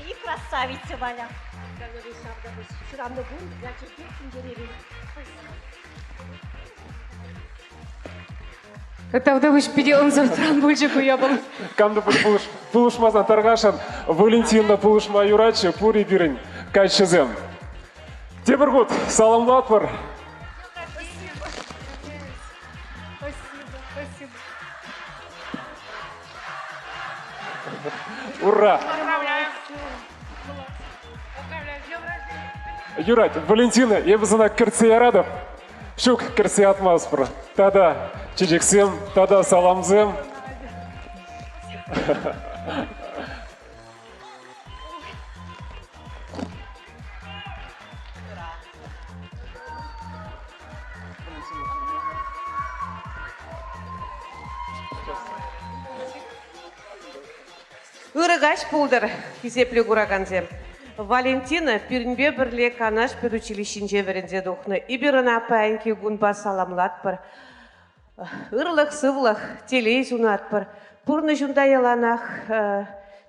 И красавица, Валя. Тавдавыш пиде онзыртыран бөлжі көя бұл. Камды пулышмазан тарғашан Валентина пулышма юрачы пури бірін кайшызем. Теміргут, саламлат бар. Ура! Юрать, Валентина, я бы знак Кирция Радов. Шук Кирция Атмаспра. Тада чечексем, тада саламзем. Ырыгаш пулдыр, хизеплі кураганзем. Валентина пирнбе бірле канаш педучилищинже верензе духны. Иберына паянки гунба саламлат пар. Ырлық сывлық телей зунат пар. Пурны жунда яланах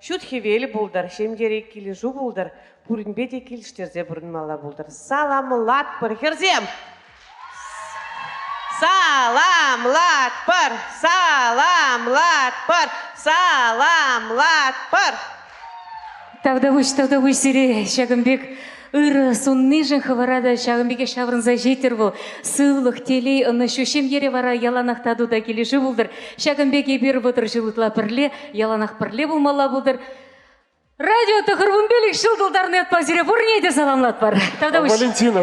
шут хевели булдар. Шемдері келі жу булдар. Пурнбе де келіштерзе бұрынмала булдар. Саламлат пар. Херзем! Саламлат пар! Саламлат пар! Саламлат пар! Тавдавыш сире, Шагымбек ыры сонны жын хаварада Шагымбеке шаврынза жетір бұл. Сылық телей ұны шөшем ере вара яланақтаду да келеші бұлдыр. Шагымбеке бер бұтыр жылытла пірле, яланақ пірле бұлмала бұлдыр. Радио тұқырвын белік шылдылдарны әтпазире бұрнейді саламлат бар.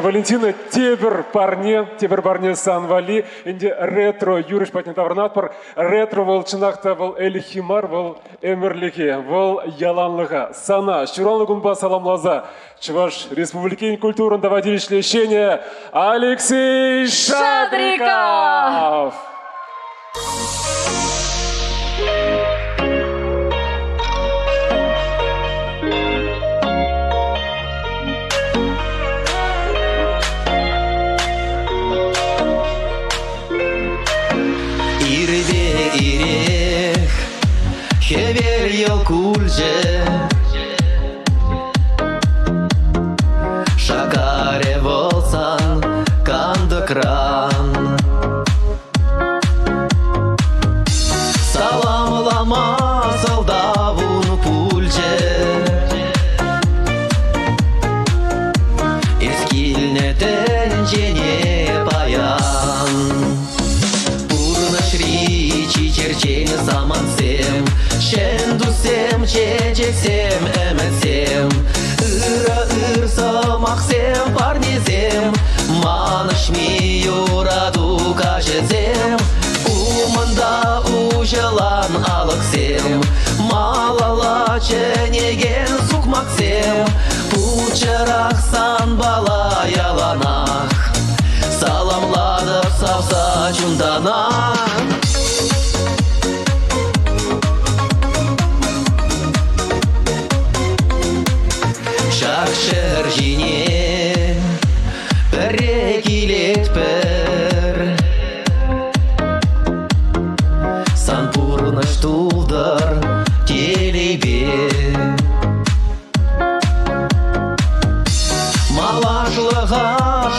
Валентина, тебір барне санвали, инде ретро юриш патне таврнат бар, ретро вол чынақта вол элихимар вол эмірліге, вол яланлыға, сана, шуранлығын ба саламлаза, Чуваш Республикин культурында водилище лечения Алексей Шадриков. Хевер йол кульже Шакаре волсан кандыкран Саламлама салдавун пульже Ескилнетен жене паян Пурнашри чичерчен замансем Шендусем, чечексем, эмetsем Ыра-ыр самақсем, парнезем ченеген сукмаксем, пучырақсан бала яланақ, саламладып савса чунданақ. Шақшыр жине бірре келет бір, сан пурныш тулдар телейбе. Малашылыға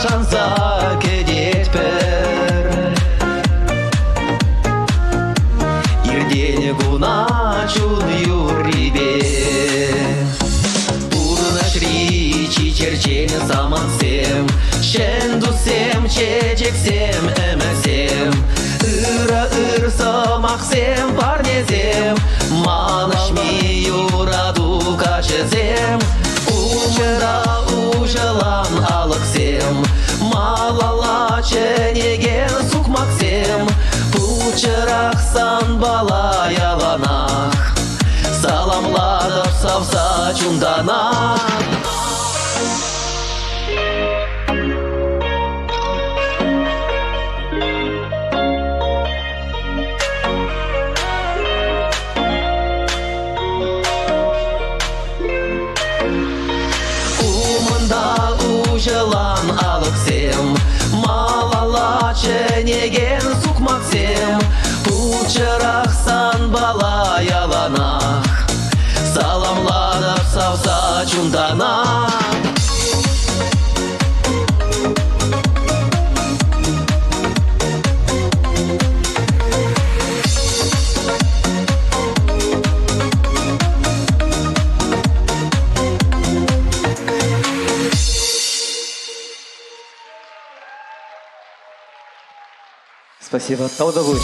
шанса кедет бір, ердені гуна чун юрибе. Чичерчен самансем, шендусем, чечексем, эмексем, ыра-ыр самақсем, парнезем, манышми юраду качезем, умда ужалан алықсем, малала ченеген сукмаксем, пучырақсан бала яланақ, саламладып савса чунданақ. Жылан алықсем, малала ченеген сукмаксем, пучырақсан бала яланақ, саламладып савса чунданақ. Спасибо, Таудович.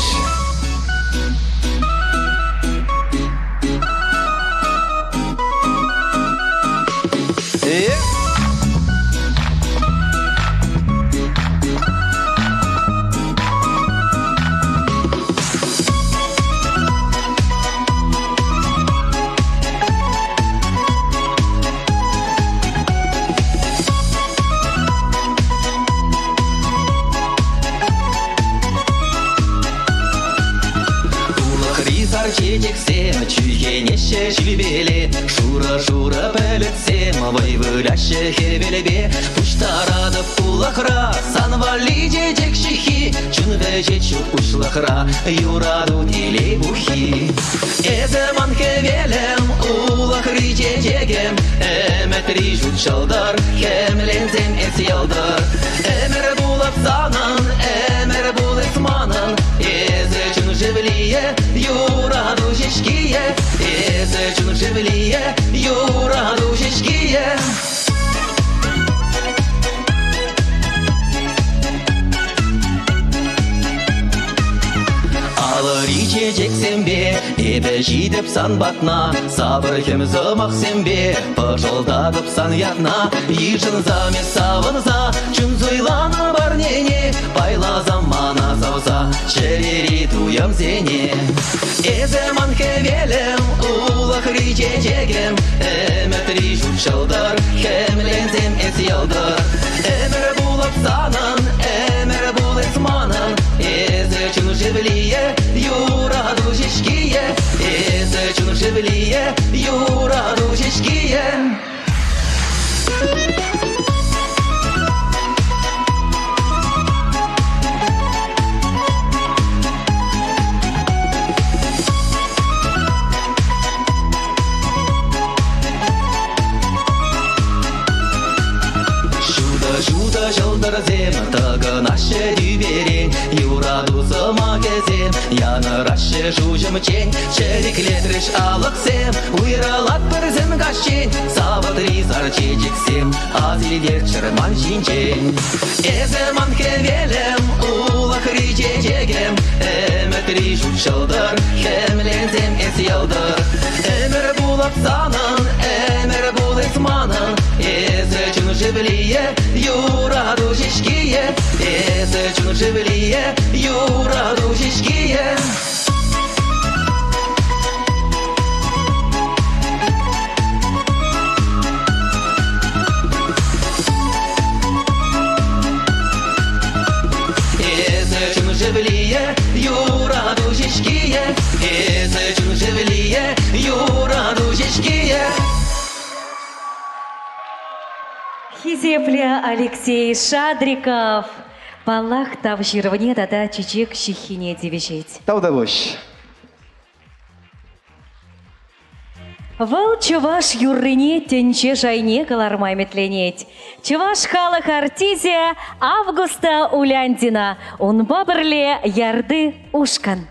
Чечексем, чүйгенеше жілбеле, шура-шура пәлітсем, вайвыляще хевелебе, пуштарадып улақра, санвали жечек шихи, чүнве жечу ушлақра, юраду делей бухи. Эземан хевелем, улақри жечегем, әмәтри жутшалдар, хемлензем эс ялдар, әмір булып санан, әмір булып манан, эзе чүн живлие, юраду жешкие, эзе чүн живлие, юраду жешкие. Алыры чечексем бе, эбе жидіп сан батна, сабыр кем зымақсем бе, пыжылдадып сан ятна, ижын заме савынза, чүн зуйланы бар нене, пайла замана зауза, черери туям зене. Эземан хевелем, улақри чечегем, әмәтри жутшалдар, хемлензем эс ялдар, әмір булып санан, әмір булып манан, эзе чүн живлие, юраду жешкие, эзе чүн живлие, юраду жешкие. Шуда жылдар зем, тагынаще дюберен, юраду зыма кезем, яныраше жужым чен, череклетреш алықсем, уйралат бірзін гашчен, савытри зар чечексем, азилдер чырман жинчен. Эземан хевелем, улақри чечегем, әмәтри жутшалдар, хемлензем эс ялдар, әмір булып санан, әмір булып манан, эзе чүн живлие, юраду жешкие, эзе чүн живлие, юраду жешкие. Сепля Алексей Шадриков. Палах тавширование тата чичек щихине девичеть. Таудалось. Вăл чуваш юррине тенче жайне калармай метленеть. Чуваш халах артизия Августа Уляндина. Он бабрле ярды ушкан.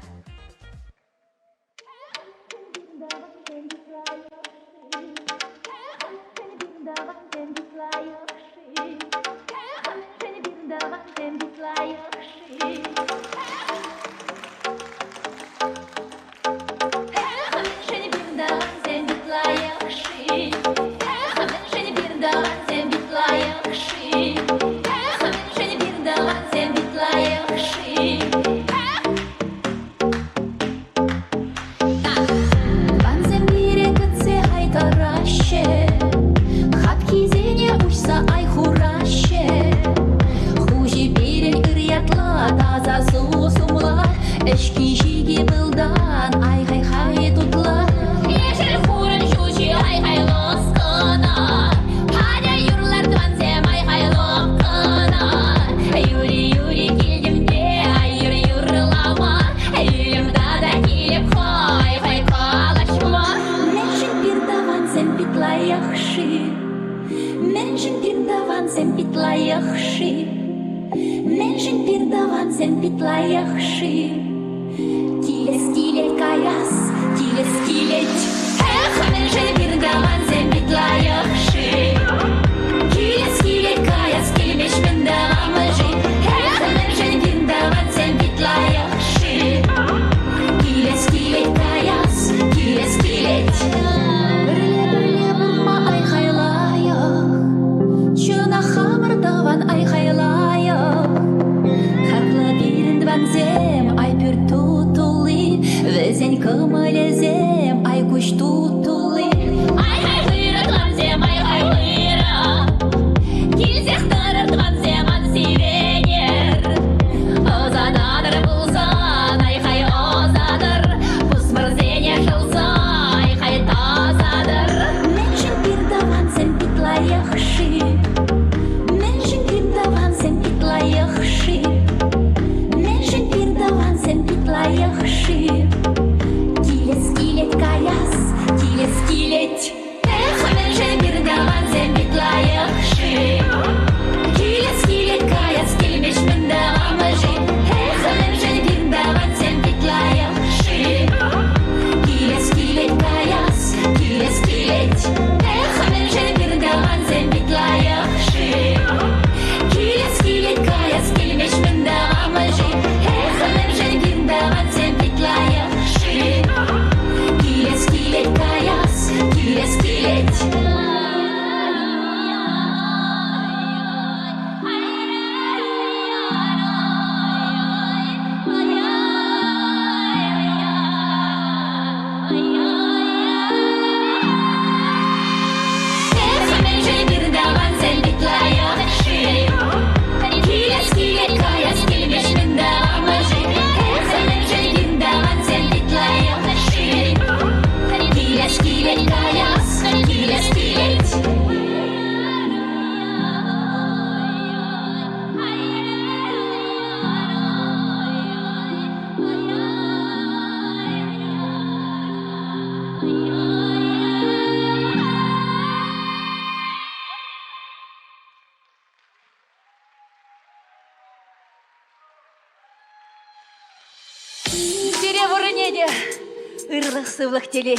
Сывлых телей,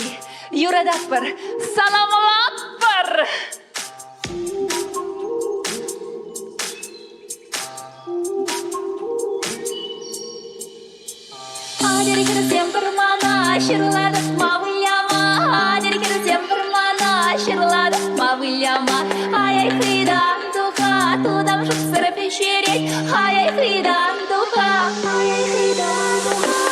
Юрадакпар, Саламалакпар! Адерикерсем бармана, ширладат мавыляма, Адерикерсем бармана, ширладат мавыляма, Ай-яй хридан духа, тудам жук сыра пещереть, Ай-яй хридан духа, Ай-яй хридан духа.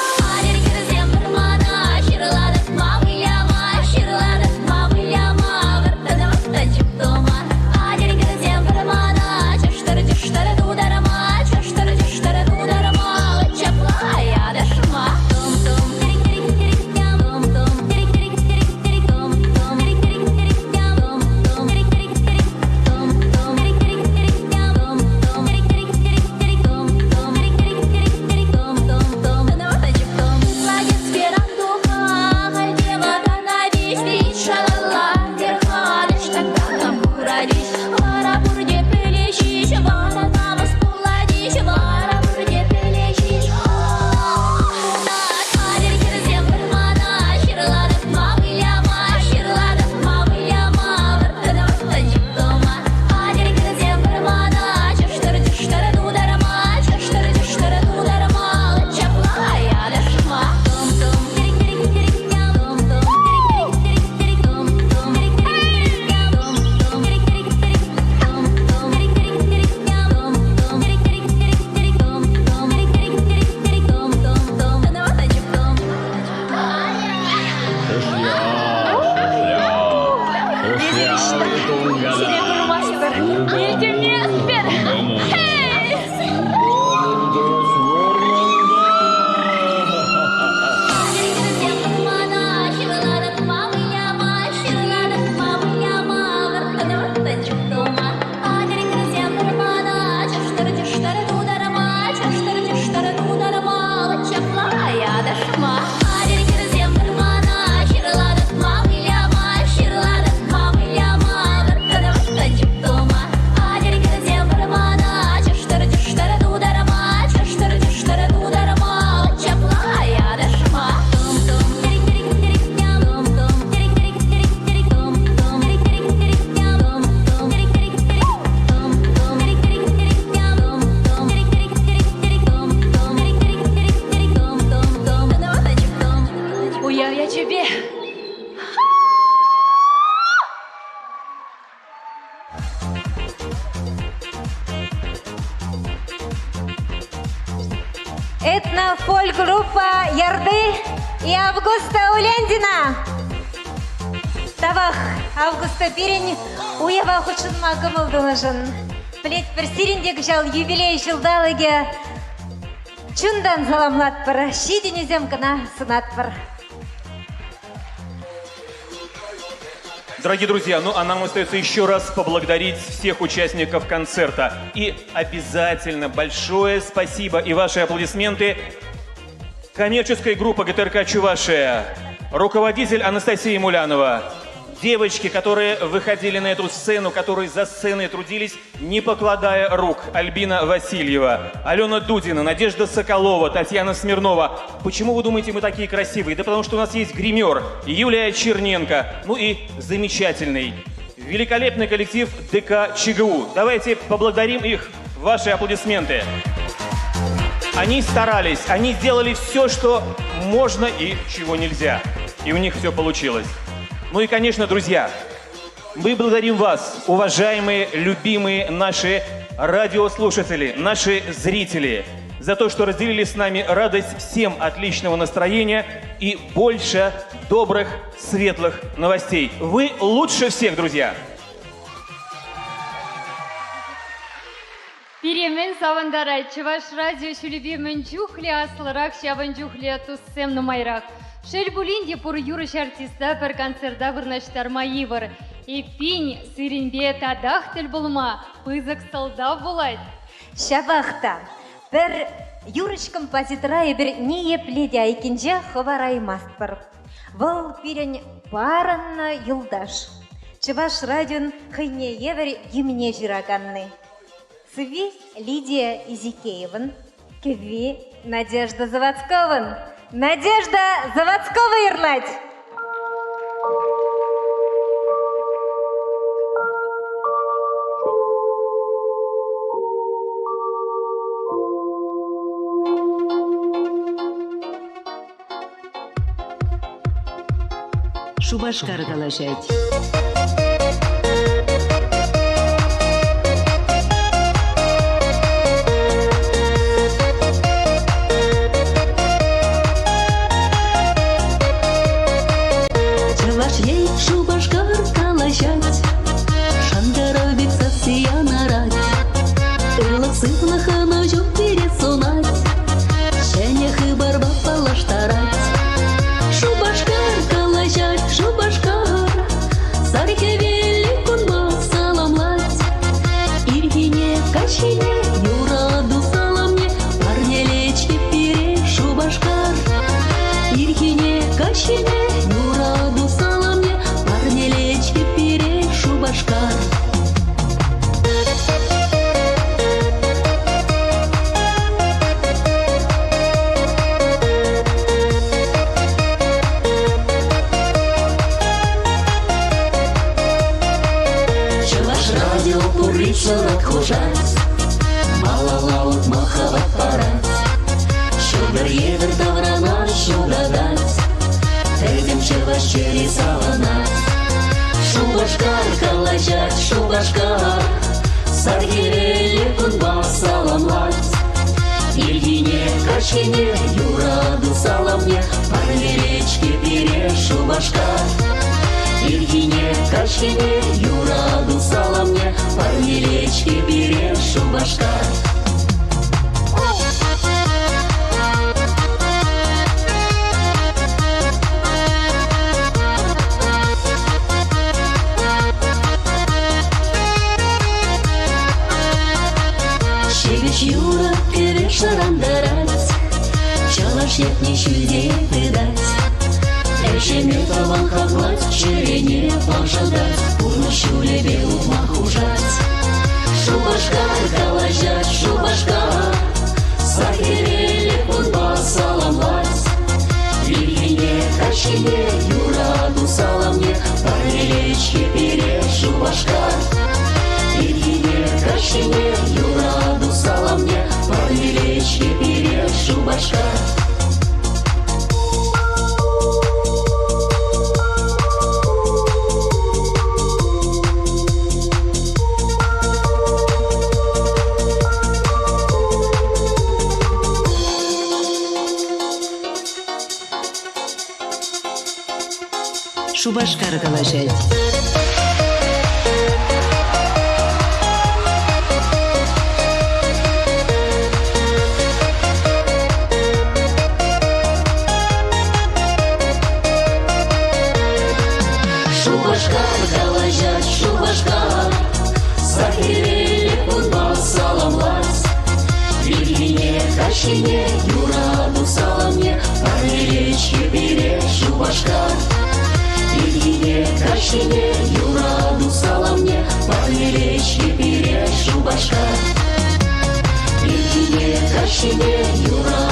Мазар. Илтимес бер. Этно-фольк-группа Ярды и Августа Улендина. Тавах Августа Пирень уявах үшін мағымылдылыжын. Плет бір сирендек жал юбилей жылдалыге чундан саламлат бір, шиденезем кына сынат бір. Дорогие друзья, ну а нам остается еще раз поблагодарить всех участников концерта. И обязательно большое спасибо и ваши аплодисменты коммерческой группы ГТРК «Чувашия», руководитель Анастасия Мулянова, девочки, которые выходили на эту сцену, которые за сценой трудились, не покладая рук. Альбина Васильева, Алена Дудина, Надежда Соколова, Татьяна Смирнова. Почему вы думаете, мы такие красивые? Да потому что у нас есть гример Юлия Черненко. Ну и замечательный, великолепный коллектив ДК ЧГУ. Давайте поблагодарим их. Ваши аплодисменты. Они старались, они сделали все, что можно и чего нельзя. И у них все получилось. Ну и, конечно, друзья, мы благодарим вас, уважаемые, любимые наши радиослушатели, наши зрители, за то, что разделили с нами радость. Всем отличного настроения и больше добрых, светлых новостей. Вы лучше всех, друзья! Пиремен савандарай, Чуваш радио шулебемен чухли аслырак, шабан чухли туссем намайрак. Шельбулинде пур юрыш артиста бір концерда вырнаштар майывыр. И пинь сыренбе тадах тіл болма, пызык салда болайд. Шабахта, бір юрыш композитора бір не епледе айкенже ховарай мастпыр. Вол пирень баранна юлдаш. Чуваш радион хыйне евер емне жираганны. Свесь Лидия Изикееван, кеви Надежда Заводскован. Надежда Заводскова ирлать. Шубашкар калашать. Шубашкар калачат, шубашкар, саргирели кунба саламлать. Ильине, качине, юраду саламне, парни речки пере шубашкар. Ильгине, Качкине, Юраду саламне, парнелечки берем шубашка. Шебеч Юра, керек шарандарать, чалаш не чудеты дать. Эшеме таван хагвать, черене пожадать, урмащу лебе умахужать. Шубашка, калажать, шубашка, сахерели кунба саламлать. Ильгине, Качкине, Юраду саламне, парнелечки пере шубашка. Ильгине, Качкине, Юраду саламне, парнелечки пере шубашка. Шубашка калажать. Шубашка, калажать, шубашка, сахерели кунба саламлать. Ильгине, Качкине, Юраду саламне, парнелечки бере шубашка. Ильгине, Качкине, Юраду саламне, парнелечки бере шубашка. Ильгине, Качкине, Юраду